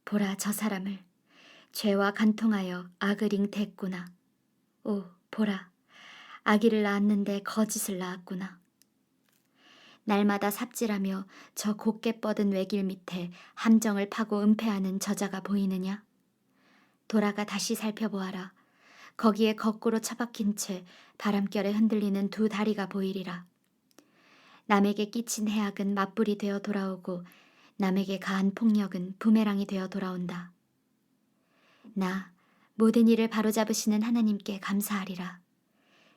Speaker 3: 보라, 저 사람을 죄와 간통하여 악을 잉태했구나. 오, 보라, 아기를 낳았는데 거짓을 낳았구나. 날마다 삽질하며 저 곱게 뻗은 외길 밑에 함정을 파고 은폐하는 저자가 보이느냐? 돌아가 다시 살펴보아라. 거기에 거꾸로 처박힌 채 바람결에 흔들리는 두 다리가 보이리라. 남에게 끼친 해악은 맞불이 되어 돌아오고 남에게 가한 폭력은 부메랑이 되어 돌아온다. 나 모든 일을 바로잡으시는 하나님께 감사하리라.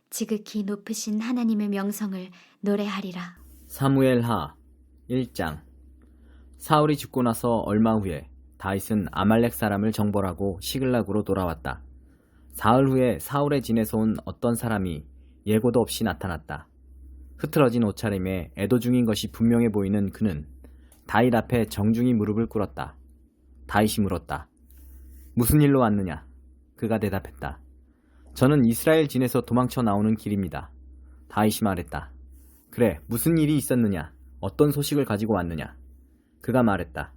Speaker 3: 지극히 높으신 하나님의 명성을 노래하리라.
Speaker 4: 사무엘하 1장. 사울이 죽고 나서 얼마 후에 다윗은 아말렉 사람을 정벌하고 시글락으로 돌아왔다. 사흘 후에 사울의 진에서 온 어떤 사람이 예고도 없이 나타났다. 흐트러진 옷차림에 애도 중인 것이 분명해 보이는 그는 다윗 앞에 정중히 무릎을 꿇었다. 다윗이 물었다. 무슨 일로 왔느냐? 그가 대답했다. 저는 이스라엘 진에서 도망쳐 나오는 길입니다. 다윗이 말했다. 그래, 무슨 일이 있었느냐? 어떤 소식을 가지고 왔느냐? 그가 말했다.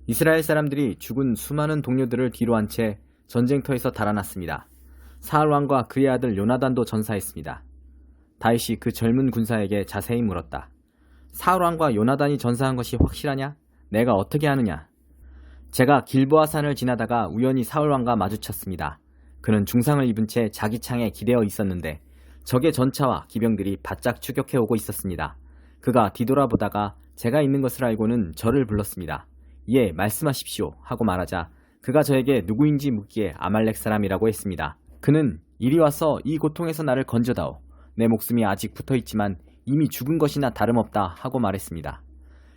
Speaker 4: 이스라엘 사람들이 죽은 수많은 동료들을 뒤로한 채 전쟁터에서 달아났습니다. 사울 왕과 그의 아들 요나단도 전사했습니다. 다윗이 그 젊은 군사에게 자세히 물었다. 사울 왕과 요나단이 전사한 것이 확실하냐? 내가 어떻게 아느냐? 제가 길보아 산을 지나다가 우연히 사울 왕과 마주쳤습니다. 그는 중상을 입은 채 자기 창에 기대어 있었는데 적의 전차와 기병들이 바짝 추격해 오고 있었습니다. 그가 뒤돌아보다가 제가 있는 것을 알고는 저를 불렀습니다. 예, 말씀하십시오 하고 말하자 그가 저에게 누구인지 묻기에 아말렉 사람이라고 했습니다. 그는 이리 와서 이 고통에서 나를 건져다오. 내 목숨이 아직 붙어있지만 이미 죽은 것이나 다름없다 하고 말했습니다.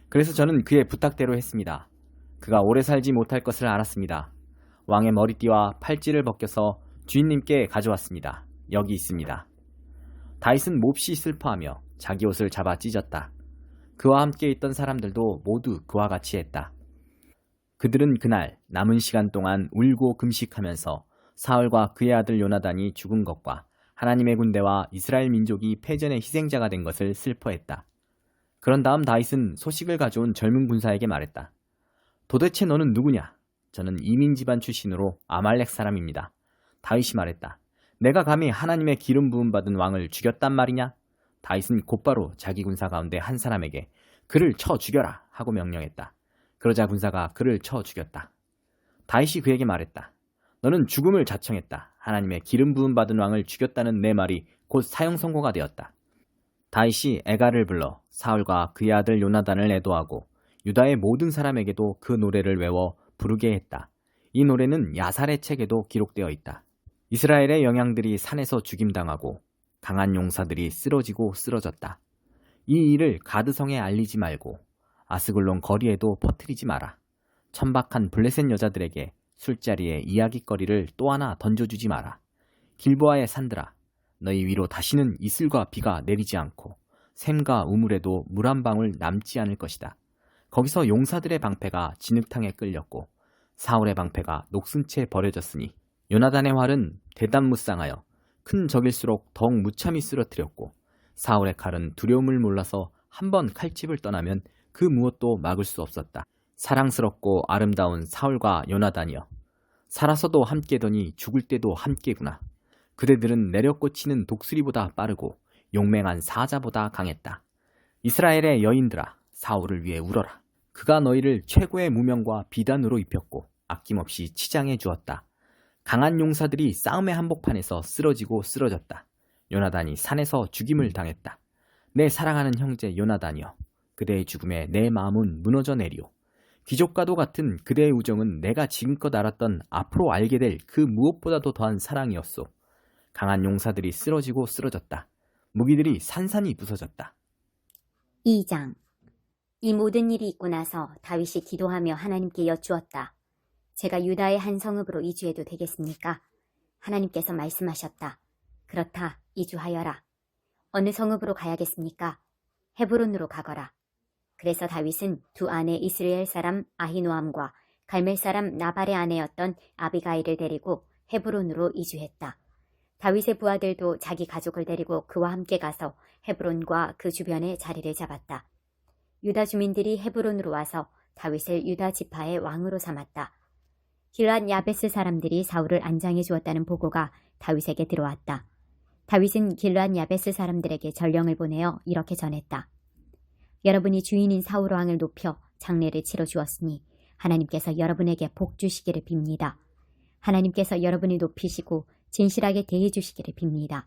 Speaker 4: 그래서 저는 그의 부탁대로 했습니다. 그가 오래 살지 못할 것을 알았습니다. 왕의 머리띠와 팔찌를 벗겨서 주인님께 가져왔습니다. 여기 있습니다. 다윗은 몹시 슬퍼하며 자기 옷을 잡아 찢었다. 그와 함께 있던 사람들도 모두 그와 같이 했다. 그들은 그날 남은 시간 동안 울고 금식하면서 사울과 그의 아들 요나단이 죽은 것과 하나님의 군대와 이스라엘 민족이 패전의 희생자가 된 것을 슬퍼했다. 그런 다음 다윗은 소식을 가져온 젊은 군사에게 말했다. 도대체 너는 누구냐? 저는 이민 집안 출신으로 아말렉 사람입니다. 다윗이 말했다. 내가 감히 하나님의 기름 부음 받은 왕을 죽였단 말이냐? 다윗은 곧바로 자기 군사 가운데 한 사람에게 그를 쳐 죽여라 하고 명령했다. 그러자 군사가 그를 쳐 죽였다. 다윗이 그에게 말했다. 너는 죽음을 자청했다. 하나님의 기름 부음 받은 왕을 죽였다는 내 말이 곧 사형 선고가 되었다. 다윗이 에가를 불러 사울과 그의 아들 요나단을 애도하고 유다의 모든 사람에게도 그 노래를 외워 부르게 했다. 이 노래는 야살의 책에도 기록되어 있다. 이스라엘의 영양들이 산에서 죽임당하고 강한 용사들이 쓰러지고 쓰러졌다. 이 일을 가드성에 알리지 말고 아스글론 거리에도 퍼뜨리지 마라. 천박한 블레셋 여자들에게 술자리에 이야깃거리를 또 하나 던져주지 마라. 길보아의 산들아, 너희 위로 다시는 이슬과 비가 내리지 않고 샘과 우물에도 물 한 방울 남지 않을 것이다. 거기서 용사들의 방패가 진흙탕에 끌렸고 사울의 방패가 녹슨 채 버려졌으니 요나단의 활은 대담무쌍하여 큰 적일수록 더욱 무참히 쓰러뜨렸고 사울의 칼은 두려움을 몰라서 한번 칼집을 떠나면 그 무엇도 막을 수 없었다. 사랑스럽고 아름다운 사울과 요나단이여, 살아서도 함께더니 죽을 때도 함께구나. 그대들은 내려꽂히는 독수리보다 빠르고 용맹한 사자보다 강했다. 이스라엘의 여인들아, 사울을 위해 울어라. 그가 너희를 최고의 무명과 비단으로 입혔고 아낌없이 치장해 주었다. 강한 용사들이 싸움의 한복판에서 쓰러지고 쓰러졌다. 요나단이 산에서 죽임을 당했다. 내 사랑하는 형제 요나단이여, 그대의 죽음에 내 마음은 무너져 내리오. 귀족과도 같은 그대의 우정은 내가 지금껏 알았던 앞으로 알게 될 그 무엇보다도 더한 사랑이었소. 강한 용사들이 쓰러지고 쓰러졌다. 무기들이 산산이 부서졌다.
Speaker 5: 2장. 이 모든 일이 있고 나서 다윗이 기도하며 하나님께 여쭈었다. 제가 유다의 한 성읍으로 이주해도 되겠습니까? 하나님께서 말씀하셨다. 그렇다, 이주하여라. 어느 성읍으로 가야겠습니까? 헤브론으로 가거라. 그래서 다윗은 두 아내 이스라엘 사람 아히노암과 갈멜 사람 나발의 아내였던 아비가일을 데리고 헤브론으로 이주했다. 다윗의 부하들도 자기 가족을 데리고 그와 함께 가서 헤브론과 그 주변에 자리를 잡았다. 유다 주민들이 헤브론으로 와서 다윗을 유다 지파의 왕으로 삼았다. 길앗 야베스 사람들이 사울을 안장해 주었다는 보고가 다윗에게 들어왔다. 다윗은 길앗 야베스 사람들에게 전령을 보내어 이렇게 전했다. 여러분이 주인인 사울 왕을 높여 장례를 치러 주었으니 하나님께서 여러분에게 복 주시기를 빕니다. 하나님께서 여러분을 높이시고 진실하게 대해 주시기를 빕니다.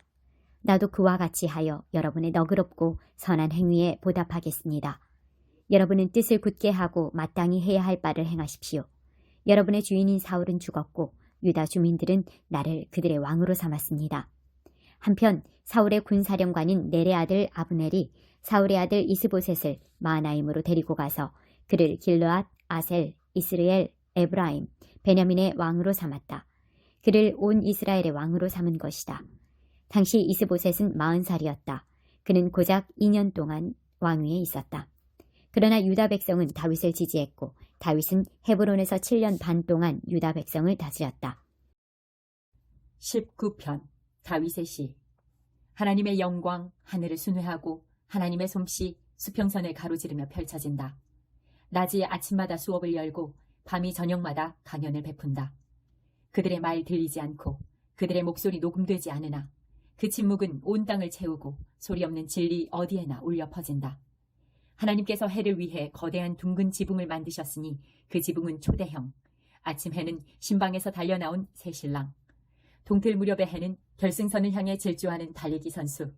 Speaker 5: 나도 그와 같이 하여 여러분의 너그럽고 선한 행위에 보답하겠습니다. 여러분은 뜻을 굳게 하고 마땅히 해야 할 바를 행하십시오. 여러분의 주인인 사울은 죽었고 유다 주민들은 나를 그들의 왕으로 삼았습니다. 한편 사울의 군사령관인 넬의 아들 아브넬이 사울의 아들 이스보셋을 마하나임으로 데리고 가서 그를 길르앗, 아셀, 이스라엘, 에브라임, 베냐민의 왕으로 삼았다. 그를 온 이스라엘의 왕으로 삼은 것이다. 당시 이스보셋은 40살이었다. 그는 고작 2년 동안 왕위에 있었다. 그러나 유다 백성은 다윗을 지지했고 다윗은 헤브론에서 7년 반 동안 유다 백성을 다스렸다.
Speaker 1: 19편 다윗의 시. 하나님의 영광 하늘을 순회하고 하나님의 솜씨 수평선을 가로지르며 펼쳐진다. 낮이 아침마다 수업을 열고 밤이 저녁마다 강연을 베푼다. 그들의 말 들리지 않고 그들의 목소리 녹음되지 않으나 그 침묵은 온 땅을 채우고 소리 없는 진리 어디에나 울려 퍼진다. 하나님께서 해를 위해 거대한 둥근 지붕을 만드셨으니 그 지붕은 초대형. 아침 해는 신방에서 달려나온 새 신랑. 동틀 무렵의 해는 결승선을 향해 질주하는 달리기 선수.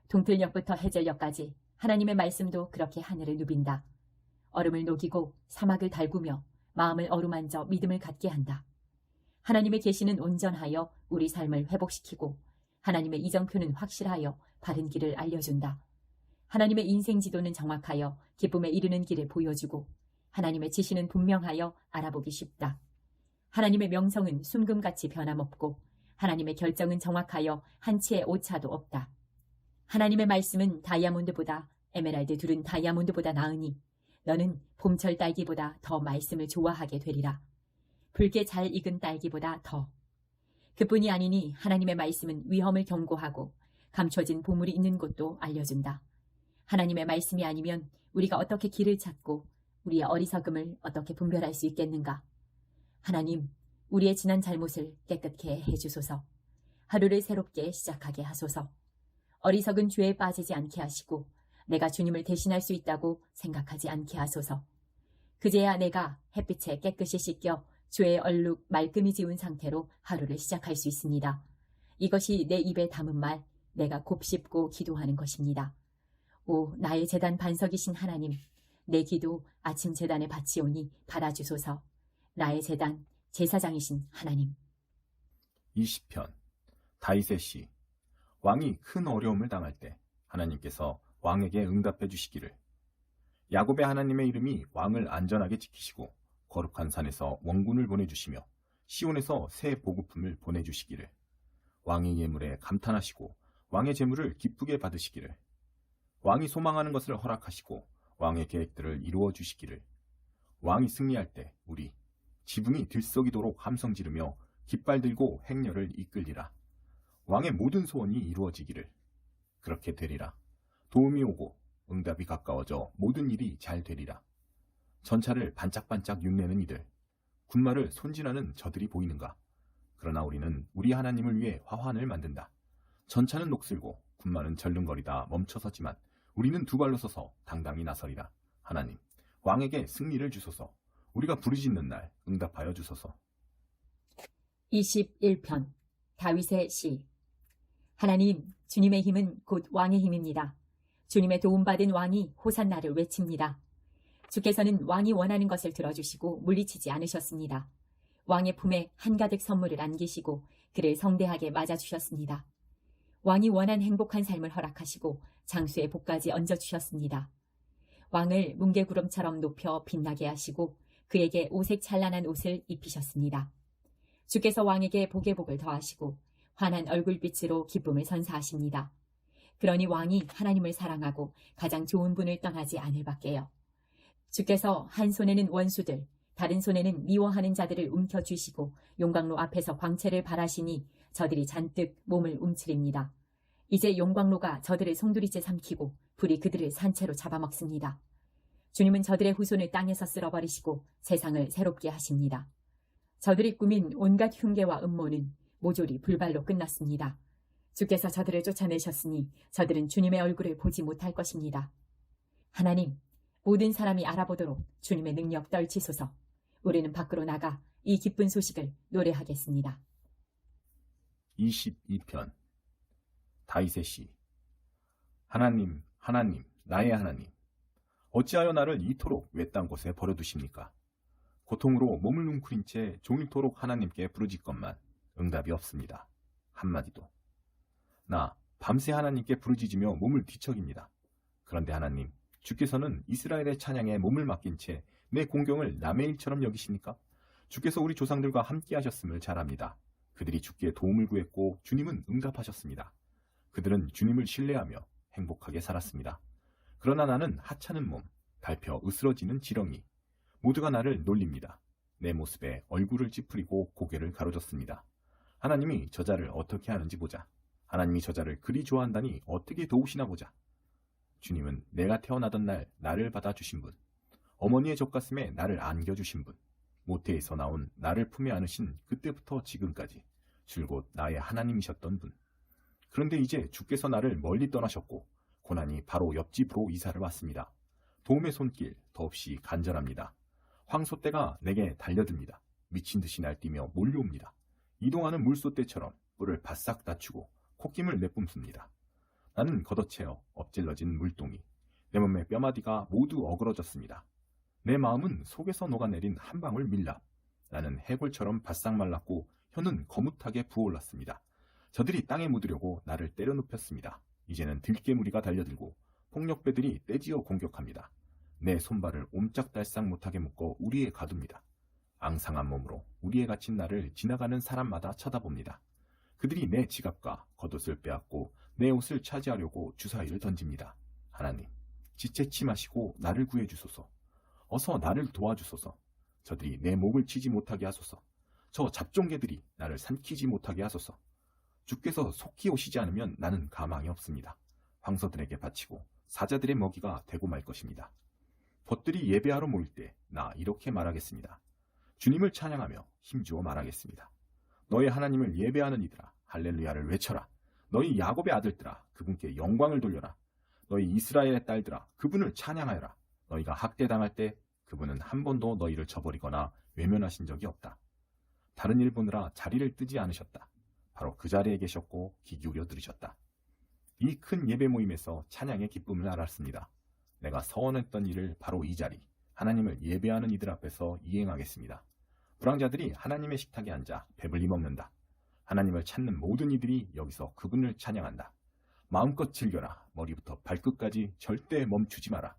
Speaker 1: 동틀역부터 해질녘까지 하나님의 말씀도 그렇게 하늘을 누빈다. 얼음을 녹이고 사막을 달구며 마음을 어루만져 믿음을 갖게 한다. 하나님의 계시는 온전하여 우리 삶을 회복시키고 하나님의 이정표는 확실하여 바른 길을 알려준다. 하나님의 인생 지도는 정확하여 기쁨에 이르는 길을 보여주고 하나님의 지시는 분명하여 알아보기 쉽다. 하나님의 명성은 순금같이 변함없고 하나님의 결정은 정확하여 한치의 오차도 없다. 하나님의 말씀은 다이아몬드보다 에메랄드 둘은 다이아몬드보다 나으니 너는 봄철 딸기보다 더 말씀을 좋아하게 되리라. 붉게 잘 익은 딸기보다 더. 그뿐이 아니니 하나님의 말씀은 위험을 경고하고 감춰진 보물이 있는 곳도 알려준다. 하나님의 말씀이 아니면 우리가 어떻게 길을 찾고 우리의 어리석음을 어떻게 분별할 수 있겠는가? 하나님, 우리의 지난 잘못을 깨끗게 해주소서. 하루를 새롭게 시작하게 하소서. 어리석은 죄에 빠지지 않게 하시고 내가 주님을 대신할 수 있다고 생각하지 않게 하소서. 그제야 내가 햇빛에 깨끗이 씻겨 죄의 얼룩 말끔히 지운 상태로 하루를 시작할 수 있습니다. 이것이 내 입에 담은 말, 내가 곱씹고 기도하는 것입니다. 오, 나의 제단 반석이신 하나님, 내 기도 아침 제단에 바치오니 받아주소서. 나의 제단 제사장이신 하나님.
Speaker 2: 20편 다윗의 시. 왕이 큰 어려움을 당할 때 하나님께서 왕에게 응답해 주시기를. 야곱의 하나님의 이름이 왕을 안전하게 지키시고 거룩한 산에서 원군을 보내주시며 시온에서 새 보급품을 보내주시기를. 왕의 예물에 감탄하시고 왕의 재물을 기쁘게 받으시기를. 왕이 소망하는 것을 허락하시고 왕의 계획들을 이루어 주시기를. 왕이 승리할 때 우리 지붕이 들썩이도록 함성 지르며 깃발 들고 행렬을 이끌리라. 왕의 모든 소원이 이루어지기를. 그렇게 되리라. 도움이 오고 응답이 가까워져 모든 일이 잘 되리라. 전차를 반짝반짝 윤내는 이들, 군마를 손질하는 저들이 보이는가? 그러나 우리는 우리 하나님을 위해 화환을 만든다. 전차는 녹슬고 군마는 절름거리다 멈춰서지만 우리는 두 발로 서서 당당히 나서리라. 하나님, 왕에게 승리를 주소서. 우리가 부르짖는 날 응답하여 주소서.
Speaker 1: 21편 다윗의 시. 하나님, 주님의 힘은 곧 왕의 힘입니다. 주님의 도움받은 왕이 호산나를 외칩니다. 주께서는 왕이 원하는 것을 들어주시고 물리치지 않으셨습니다. 왕의 품에 한가득 선물을 안기시고 그를 성대하게 맞아주셨습니다. 왕이 원한 행복한 삶을 허락하시고 장수의 복까지 얹어주셨습니다. 왕을 뭉게구름처럼 높여 빛나게 하시고 그에게 오색 찬란한 옷을 입히셨습니다. 주께서 왕에게 복의 복을 더하시고 환한 얼굴빛으로 기쁨을 선사하십니다. 그러니 왕이 하나님을 사랑하고 가장 좋은 분을 떠나지 않을 밖에요. 주께서 한 손에는 원수들, 다른 손에는 미워하는 자들을 움켜쥐시고 용광로 앞에서 광채를 발하시니 저들이 잔뜩 몸을 움츠립니다. 이제 용광로가 저들을 송두리째 삼키고 불이 그들을 산채로 잡아먹습니다. 주님은 저들의 후손을 땅에서 쓸어버리시고 세상을 새롭게 하십니다. 저들이 꾸민 온갖 흉계와 음모는 모조리 불발로 끝났습니다. 주께서 저들을 쫓아내셨으니 저들은 주님의 얼굴을 보지 못할 것입니다. 하나님, 모든 사람이 알아보도록 주님의 능력 떨치소서. 우리는 밖으로 나가 이 기쁜 소식을 노래하겠습니다.
Speaker 2: 22편 다윗의 시. 하나님, 하나님, 나의 하나님, 어찌하여 나를 이토록 외딴 곳에 버려두십니까? 고통으로 몸을 웅크린 채 종일토록 하나님께 부르짖건만 응답이 없습니다. 한마디도. 나 밤새 하나님께 부르짖으며 몸을 뒤척입니다. 그런데 하나님, 주께서는 이스라엘의 찬양에 몸을 맡긴 채 내 공경을 남의 일처럼 여기십니까? 주께서 우리 조상들과 함께 하셨음을 잘 압니다. 그들이 주께 도움을 구했고 주님은 응답하셨습니다. 그들은 주님을 신뢰하며 행복하게 살았습니다. 그러나 나는 하찮은 몸, 밟혀 으스러지는 지렁이. 모두가 나를 놀립니다. 내 모습에 얼굴을 찌푸리고 고개를 가로젓습니다. 하나님이 저자를 어떻게 하는지 보자. 하나님이 저자를 그리 좋아한다니 어떻게 도우시나 보자. 주님은 내가 태어나던 날 나를 받아주신 분, 어머니의 젖가슴에 나를 안겨주신 분, 모태에서 나온 나를 품에 안으신 그때부터 지금까지 줄곧 나의 하나님이셨던 분. 그런데 이제 주께서 나를 멀리 떠나셨고 고난이 바로 옆집으로 이사를 왔습니다. 도움의 손길 더없이 간절합니다. 황소떼가 내게 달려듭니다. 미친 듯이 날뛰며 몰려옵니다. 이동하는 물소떼처럼 뿔을 바싹 다추고 콧김을 내뿜습니다. 나는 걷어채어 엎질러진 물동이, 내 몸의 뼈마디가 모두 어그러졌습니다. 내 마음은 속에서 녹아내린 한 방울 밀랍. 나는 해골처럼 바싹 말랐고 혀는 거뭇하게 부어올랐습니다. 저들이 땅에 묻으려고 나를 때려 눕혔습니다. 이제는 들깨무리가 달려들고 폭력배들이 떼지어 공격합니다. 내 손발을 옴짝달싹 못하게 묶어 우리에 가둡니다. 앙상한 몸으로 우리에 갇힌 나를 지나가는 사람마다 쳐다봅니다. 그들이 내 지갑과 겉옷을 빼앗고 내 옷을 차지하려고 주사위를 던집니다. 하나님, 지체치 마시고 나를 구해주소서. 어서 나를 도와주소서. 저들이 내 목을 치지 못하게 하소서. 저 잡종개들이 나를 삼키지 못하게 하소서. 주께서 속히 오시지 않으면 나는 가망이 없습니다. 황소들에게 바치고 사자들의 먹이가 되고 말 것입니다. 벗들이 예배하러 모일 때 나 이렇게 말하겠습니다. 주님을 찬양하며 힘주어 말하겠습니다. 너희 하나님을 예배하는 이들아, 할렐루야를 외쳐라. 너희 야곱의 아들들아, 그분께 영광을 돌려라. 너희 이스라엘의 딸들아, 그분을 찬양하여라. 너희가 학대당할 때 그분은 한 번도 너희를 저버리거나 외면하신 적이 없다. 다른 일 보느라 자리를 뜨지 않으셨다. 바로 그 자리에 계셨고 귀 기울여 들으셨다. 이 큰 예배 모임에서 찬양의 기쁨을 알았습니다. 내가 서원했던 일을 바로 이 자리, 하나님을 예배하는 이들 앞에서 이행하겠습니다. 불황자들이 하나님의 식탁에 앉아 배불리 먹는다. 하나님을 찾는 모든 이들이 여기서 그분을 찬양한다. 마음껏 즐겨라. 머리부터 발끝까지 절대 멈추지 마라.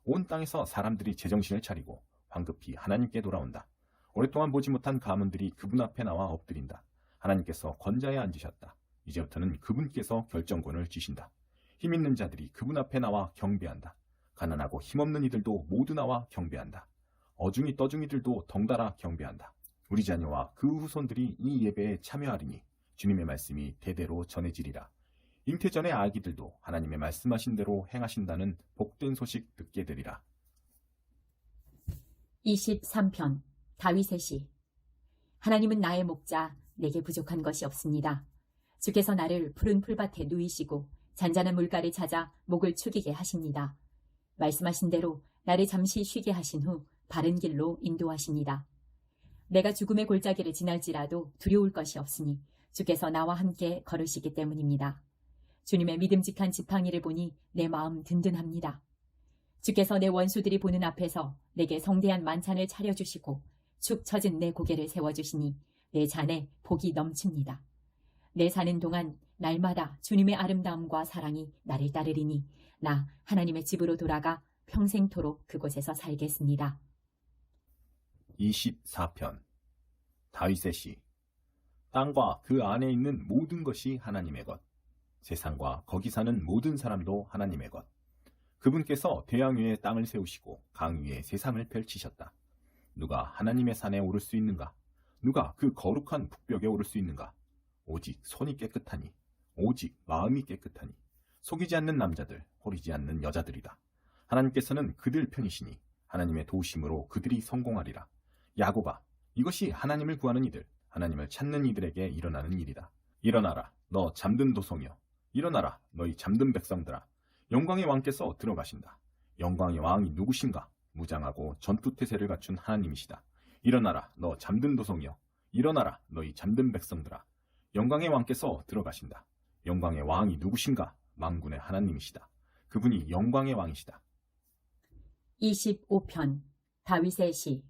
Speaker 2: 온 땅에서 사람들이 제정신을 차리고 황급히 하나님께 돌아온다. 오랫동안 보지 못한 가문들이 그분 앞에 나와 엎드린다. 하나님께서 권자에 앉으셨다. 이제부터는 그분께서 결정권을 쥐신다. 힘있는 자들이 그분 앞에 나와 경배한다. 가난하고 힘없는 이들도 모두 나와 경배한다. 어중이 떠중이들도 덩달아 경배한다. 우리 자녀와 그 후손들이 이 예배에 참여하리니 주님의 말씀이 대대로 전해지리라. 잉태전의 아기들도 하나님의 말씀하신 대로 행하신다는 복된 소식 듣게 되리라.
Speaker 1: 23편 다윗의 시. 하나님은 나의 목자, 내게 부족한 것이 없습니다. 주께서 나를 푸른 풀밭에 누이시고 잔잔한 물가를 찾아 목을 축이게 하십니다. 말씀하신 대로 나를 잠시 쉬게 하신 후 바른 길로 인도하십니다. 내가 죽음의 골짜기를 지날지라도 두려울 것이 없으니 주께서 나와 함께 걸으시기 때문입니다. 주님의 믿음직한 지팡이를 보니 내 마음 든든합니다. 주께서 내 원수들이 보는 앞에서 내게 성대한 만찬을 차려주시고 축 처진 내 고개를 세워주시니 내 잔에 복이 넘칩니다. 내 사는 동안 날마다 주님의 아름다움과 사랑이 나를 따르리니 나 하나님의 집으로 돌아가 평생토록 그곳에서 살겠습니다.
Speaker 2: 24편 다윗의 시. 땅과 그 안에 있는 모든 것이 하나님의 것, 세상과 거기 사는 모든 사람도 하나님의 것. 그분께서 대양 위에 땅을 세우시고 강 위에 세상을 펼치셨다. 누가 하나님의 산에 오를 수 있는가? 누가 그 거룩한 북벽에 오를 수 있는가? 오직 손이 깨끗하니, 오직 마음이 깨끗하니, 속이지 않는 남자들, 호리지 않는 여자들이다. 하나님께서는 그들 편이시니 하나님의 도우심으로 그들이 성공하리라. 야곱아, 이것이 하나님을 구하는 이들, 하나님을 찾는 이들에게 일어나는 일이다. 일어나라, 너 잠든 도성이여. 일어나라, 너희 잠든 백성들아. 영광의 왕께서 들어가신다. 영광의 왕이 누구신가? 무장하고 전투태세를 갖춘 하나님이시다. 일어나라, 너 잠든 도성이여. 일어나라, 너희 잠든 백성들아. 영광의 왕께서 들어가신다. 영광의 왕이 누구신가? 만군의 하나님이시다. 그분이 영광의 왕이시다.
Speaker 1: 25편 다윗의 시.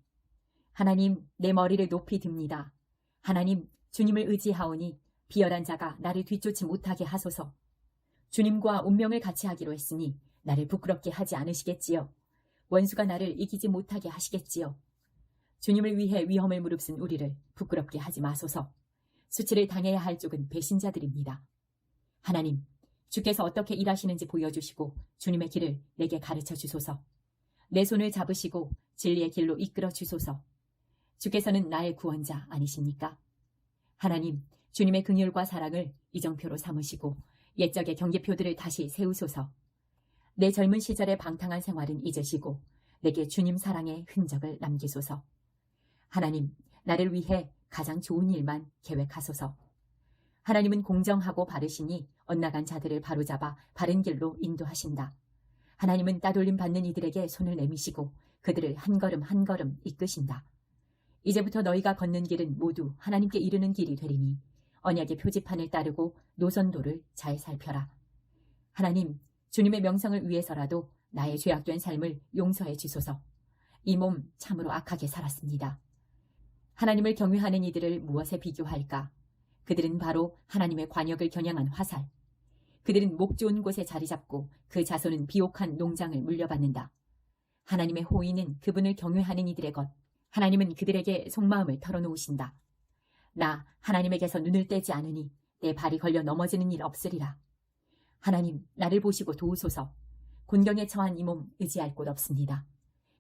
Speaker 1: 하나님, 내 머리를 높이 듭니다. 하나님, 주님을 의지하오니 비열한 자가 나를 뒤쫓지 못하게 하소서. 주님과 운명을 같이 하기로 했으니 나를 부끄럽게 하지 않으시겠지요. 원수가 나를 이기지 못하게 하시겠지요. 주님을 위해 위험을 무릅쓴 우리를 부끄럽게 하지 마소서. 수치를 당해야 할 쪽은 배신자들입니다. 하나님, 주께서 어떻게 일하시는지 보여주시고 주님의 길을 내게 가르쳐 주소서. 내 손을 잡으시고 진리의 길로 이끌어 주소서. 주께서는 나의 구원자 아니십니까? 하나님, 주님의 긍휼과 사랑을 이정표로 삼으시고 옛적의 경계표들을 다시 세우소서. 내 젊은 시절의 방탕한 생활은 잊으시고 내게 주님 사랑의 흔적을 남기소서. 하나님, 나를 위해 가장 좋은 일만 계획하소서. 하나님은 공정하고 바르시니 엇나간 자들을 바로잡아 바른 길로 인도하신다. 하나님은 따돌림 받는 이들에게 손을 내미시고 그들을 한 걸음 한 걸음 이끄신다. 이제부터 너희가 걷는 길은 모두 하나님께 이르는 길이 되리니 언약의 표지판을 따르고 노선도를 잘 살펴라. 하나님, 주님의 명성을 위해서라도 나의 죄악된 삶을 용서해 주소서. 이 몸 참으로 악하게 살았습니다. 하나님을 경외하는 이들을 무엇에 비교할까? 그들은 바로 하나님의 관역을 겨냥한 화살. 그들은 목 좋은 곳에 자리 잡고 그 자손은 비옥한 농장을 물려받는다. 하나님의 호의는 그분을 경외하는 이들의 것. 하나님은 그들에게 속마음을 털어놓으신다. 나 하나님에게서 눈을 떼지 않으니 내 발이 걸려 넘어지는 일 없으리라. 하나님, 나를 보시고 도우소서. 곤경에 처한 이 몸 의지할 곳 없습니다.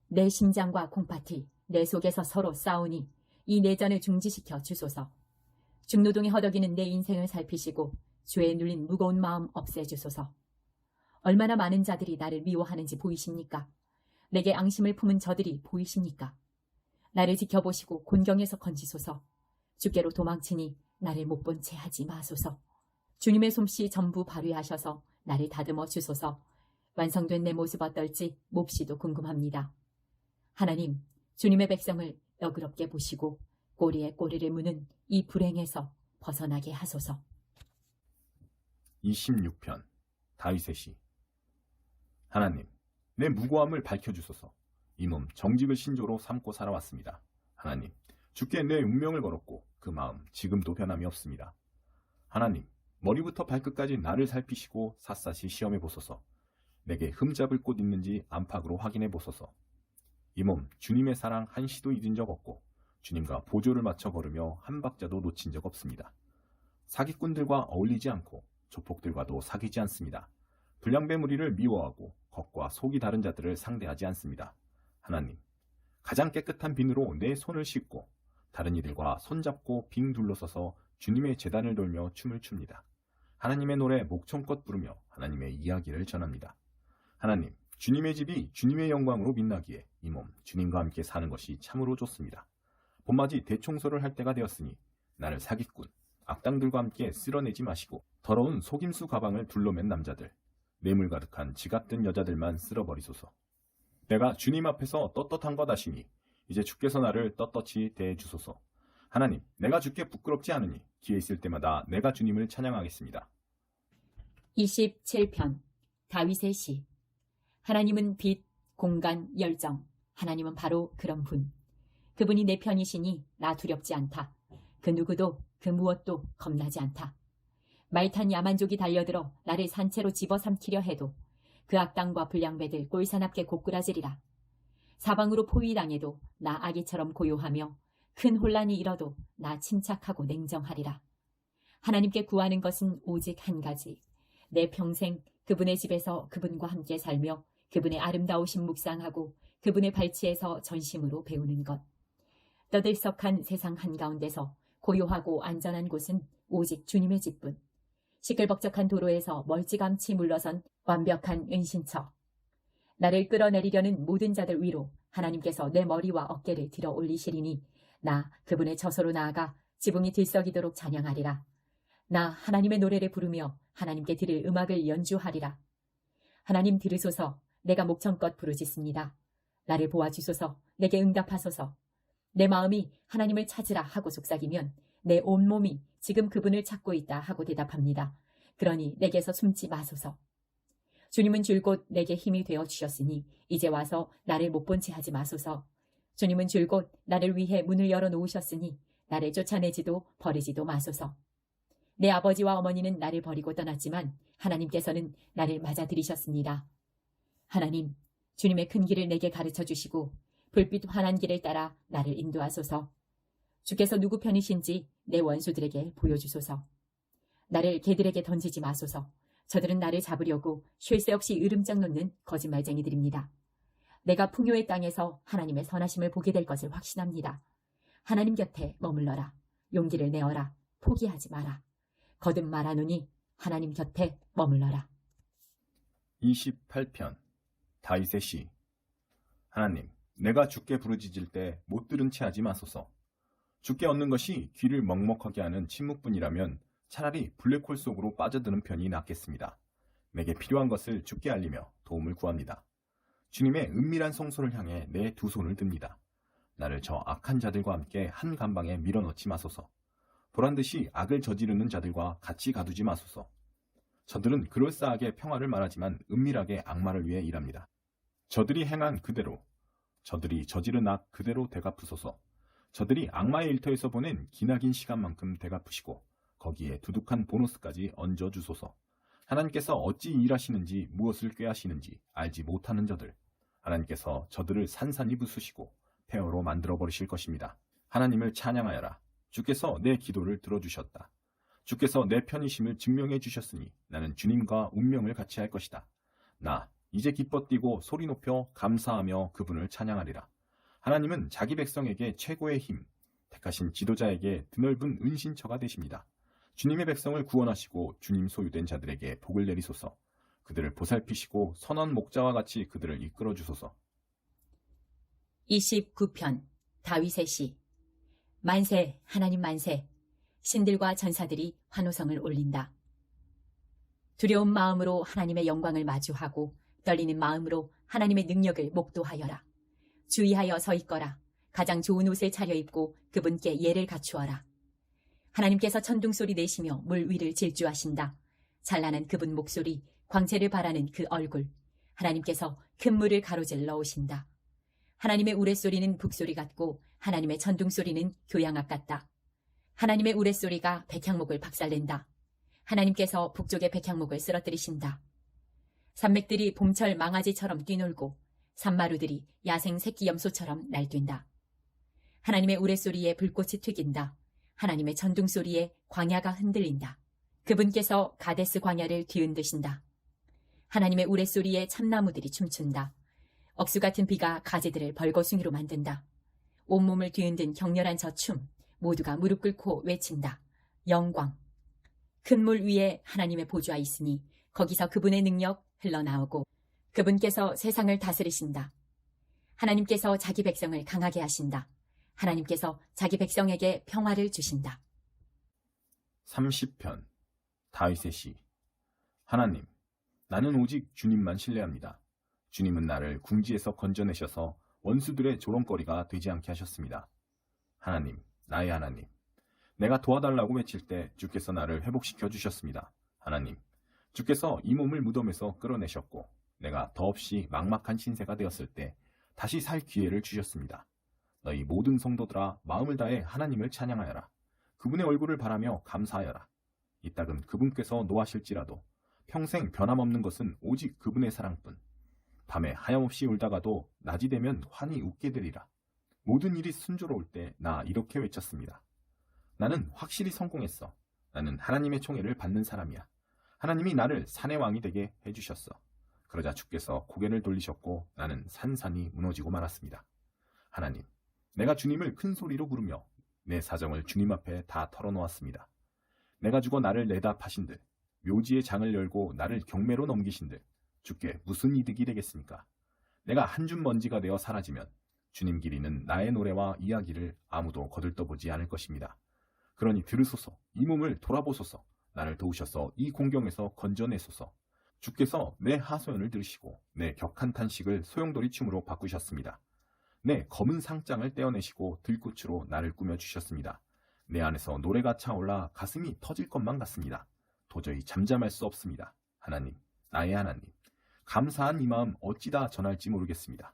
Speaker 1: 내 심장과 콩팥이 내 속에서 서로 싸우니 이 내전을 중지시켜 주소서. 중노동에 허덕이는 내 인생을 살피시고 죄에 눌린 무거운 마음 없애주소서. 얼마나 많은 자들이 나를 미워하는지 보이십니까? 내게 앙심을 품은 저들이 보이십니까? 나를 지켜보시고 곤경에서 건지소서. 주께로 도망치니 나를 못 본 채 하지 마소서. 주님의 솜씨 전부 발휘하셔서 나를 다듬어 주소서. 완성된 내 모습 어떨지 몹시도 궁금합니다. 하나님, 주님의 백성을 너그럽게 보시고 꼬리에 꼬리를 무는 이 불행에서 벗어나게 하소서.
Speaker 2: 26편 다윗의 시. 하나님, 내 무고함을 밝혀주소서. 이 몸 정직을 신조로 삼고 살아왔습니다. 하나님, 주께 내 운명을 걸었고 그 마음 지금도 변함이 없습니다. 하나님, 머리부터 발끝까지 나를 살피시고 샅샅이 시험해 보소서. 내게 흠잡을 곳 있는지 안팎으로 확인해 보소서. 이 몸 주님의 사랑 한시도 잊은 적 없고 주님과 보조를 맞춰 걸으며 한 박자도 놓친 적 없습니다. 사기꾼들과 어울리지 않고 조폭들과도 사귀지 않습니다. 불량배 무리를 미워하고 겉과 속이 다른 자들을 상대하지 않습니다. 하나님, 가장 깨끗한 비누로 내 손을 씻고 다른 이들과 손잡고 빙 둘러서서 주님의 제단을 돌며 춤을 춥니다. 하나님의 노래 목청껏 부르며 하나님의 이야기를 전합니다. 하나님, 주님의 집이 주님의 영광으로 빛나기에 이 몸 주님과 함께 사는 것이 참으로 좋습니다. 봄맞이 대청소를 할 때가 되었으니 나를 사기꾼, 악당들과 함께 쓸어내지 마시고 더러운 속임수 가방을 둘러맨 남자들, 뇌물 가득한 지갑 든 여자들만 쓸어버리소서. 내가 주님 앞에서 떳떳한 것 아시니 이제 주께서 나를 떳떳이 대해주소서. 하나님, 내가 주께 부끄럽지 않으니 기회 있을 때마다 내가 주님을 찬양하겠습니다.
Speaker 1: 27편 다윗의 시. 하나님은 빛, 공간, 열정. 하나님은 바로 그런 분. 그분이 내 편이시니 나 두렵지 않다. 그 누구도 그 무엇도 겁나지 않다. 말탄 야만족이 달려들어 나를 산채로 집어삼키려 해도 그 악당과 불량배들 꼴사납게 고꾸라지리라. 사방으로 포위당해도 나 아기처럼 고요하며 큰 혼란이 일어도 나 침착하고 냉정하리라. 하나님께 구하는 것은 오직 한 가지. 내 평생 그분의 집에서 그분과 함께 살며 그분의 아름다우신 묵상하고 그분의 발치에서 전심으로 배우는 것. 떠들썩한 세상 한가운데서 고요하고 안전한 곳은 오직 주님의 집뿐. 시끌벅적한 도로에서 멀찌감치 물러선 완벽한 은신처. 나를 끌어내리려는 모든 자들 위로 하나님께서 내 머리와 어깨를 들어 올리시리니 나 그분의 저소로 나아가 지붕이 들썩이도록 찬양하리라. 나 하나님의 노래를 부르며 하나님께 드릴 음악을 연주하리라. 하나님 들으소서. 내가 목청껏 부르짖습니다. 나를 보아주소서. 내게 응답하소서. 내 마음이 하나님을 찾으라 하고 속삭이면 내 온몸이 지금 그분을 찾고 있다 하고 대답합니다. 그러니 내게서 숨지 마소서. 주님은 줄곧 내게 힘이 되어 주셨으니 이제 와서 나를 못 본 채 하지 마소서. 주님은 줄곧 나를 위해 문을 열어 놓으셨으니 나를 쫓아내지도 버리지도 마소서. 내 아버지와 어머니는 나를 버리고 떠났지만 하나님께서는 나를 맞아들이셨습니다. 하나님, 주님의 큰 길을 내게 가르쳐 주시고 불빛 환한 길을 따라 나를 인도하소서. 주께서 누구 편이신지 내 원수들에게 보여주소서. 나를 개들에게 던지지 마소서. 저들은 나를 잡으려고 쉴 새 없이 으름장 놓는 거짓말쟁이들입니다. 내가 풍요의 땅에서 하나님의 선하심을 보게 될 것을 확신합니다. 하나님 곁에 머물러라. 용기를 내어라. 포기하지 마라. 거듭 말하노니 하나님 곁에 머물러라.
Speaker 2: 28편 다윗의 시. 하나님, 내가 주께 부르짖을 때 못 들은 채 하지 마소서. 주께 얻는 것이 귀를 먹먹하게 하는 침묵뿐이라면 차라리 블랙홀 속으로 빠져드는 편이 낫겠습니다. 내게 필요한 것을 주께 알리며 도움을 구합니다. 주님의 은밀한 성소를 향해 내 두 손을 듭니다. 나를 저 악한 자들과 함께 한 감방에 밀어넣지 마소서. 보란듯이 악을 저지르는 자들과 같이 가두지 마소서. 저들은 그럴싸하게 평화를 말하지만 은밀하게 악마를 위해 일합니다. 저들이 행한 그대로, 저들이 저지른 악 그대로 되갚으소서. 저들이 악마의 일터에서 보낸 기나긴 시간만큼 되갚으시고 거기에 두둑한 보너스까지 얹어주소서. 하나님께서 어찌 일하시는지 무엇을 꾀하시는지 알지 못하는 저들, 하나님께서 저들을 산산이 부수시고 폐허로 만들어버리실 것입니다. 하나님을 찬양하여라. 주께서 내 기도를 들어주셨다. 주께서 내 편이심을 증명해 주셨으니 나는 주님과 운명을 같이 할 것이다. 나 이제 기뻐 뛰고 소리 높여 감사하며 그분을 찬양하리라. 하나님은 자기 백성에게 최고의 힘, 택하신 지도자에게 드넓은 은신처가 되십니다. 주님의 백성을 구원하시고 주님 소유된 자들에게 복을 내리소서. 그들을 보살피시고 선한 목자와 같이 그들을 이끌어 주소서.
Speaker 1: 29편 다윗의 시. 만세, 하나님 만세. 신들과 전사들이 환호성을 올린다. 두려운 마음으로 하나님의 영광을 마주하고 떨리는 마음으로 하나님의 능력을 목도하여라. 주의하여 서 있거라. 가장 좋은 옷을 차려입고 그분께 예를 갖추어라. 하나님께서 천둥소리 내시며 물 위를 질주하신다. 찬란한 그분 목소리, 광채를 바라는 그 얼굴. 하나님께서 큰 물을 가로질러 오신다. 하나님의 우레소리는 북소리 같고 하나님의 천둥소리는 교양악 같다. 하나님의 우레소리가 백향목을 박살낸다. 하나님께서 북쪽의 백향목을 쓰러뜨리신다. 산맥들이 봄철 망아지처럼 뛰놀고 산마루들이 야생 새끼 염소처럼 날뛴다. 하나님의 우레소리에 불꽃이 튀긴다. 하나님의 천둥소리에 광야가 흔들린다. 그분께서 가데스 광야를 뒤흔드신다. 하나님의 우레소리에 참나무들이 춤춘다. 억수 같은 비가 가지들을 벌거숭이로 만든다. 온몸을 뒤흔든 격렬한 저 춤, 모두가 무릎 꿇고 외친다. 영광. 큰 물 위에 하나님의 보좌 있으니 거기서 그분의 능력 흘러나오고 그분께서 세상을 다스리신다. 하나님께서 자기 백성을 강하게 하신다. 하나님께서 자기 백성에게 평화를 주신다.
Speaker 2: 30편 다윗의 시. 하나님, 나는 오직 주님만 신뢰합니다. 주님은 나를 궁지에서 건져내셔서 원수들의 조롱거리가 되지 않게 하셨습니다. 하나님, 나의 하나님, 내가 도와달라고 외칠 때 주께서 나를 회복시켜 주셨습니다. 하나님, 주께서 이 몸을 무덤에서 끌어내셨고 내가 더없이 막막한 신세가 되었을 때 다시 살 기회를 주셨습니다. 너희 모든 성도들아, 마음을 다해 하나님을 찬양하여라. 그분의 얼굴을 바라며 감사하여라. 이따금 그분께서 노하실지라도 평생 변함없는 것은 오직 그분의 사랑뿐. 밤에 하염없이 울다가도 낮이 되면 환히 웃게 되리라. 모든 일이 순조로울 때 나 이렇게 외쳤습니다. 나는 확실히 성공했어. 나는 하나님의 총애를 받는 사람이야. 하나님이 나를 산의 왕이 되게 해주셨어. 그러자 주께서 고개를 돌리셨고 나는 산산이 무너지고 말았습니다. 하나님, 내가 주님을 큰 소리로 부르며 내 사정을 주님 앞에 다 털어놓았습니다. 내가 죽어 나를 내다 파신들, 묘지의 장을 열고 나를 경매로 넘기신들, 주께 무슨 이득이 되겠습니까? 내가 한 줌 먼지가 되어 사라지면 주님 길이는 나의 노래와 이야기를 아무도 거들떠보지 않을 것입니다. 그러니 들으소서, 이 몸을 돌아보소서, 나를 도우셔서 이 공경에서 건져내소서. 주께서 내 하소연을 들으시고 내 격한 탄식을 소용돌이 춤으로 바꾸셨습니다. 내 검은 상장을 떼어내시고 들꽃으로 나를 꾸며주셨습니다. 내 안에서 노래가 차올라 가슴이 터질 것만 같습니다. 도저히 잠잠할 수 없습니다. 하나님, 나의 하나님, 감사한 이 마음 어찌다 전할지 모르겠습니다.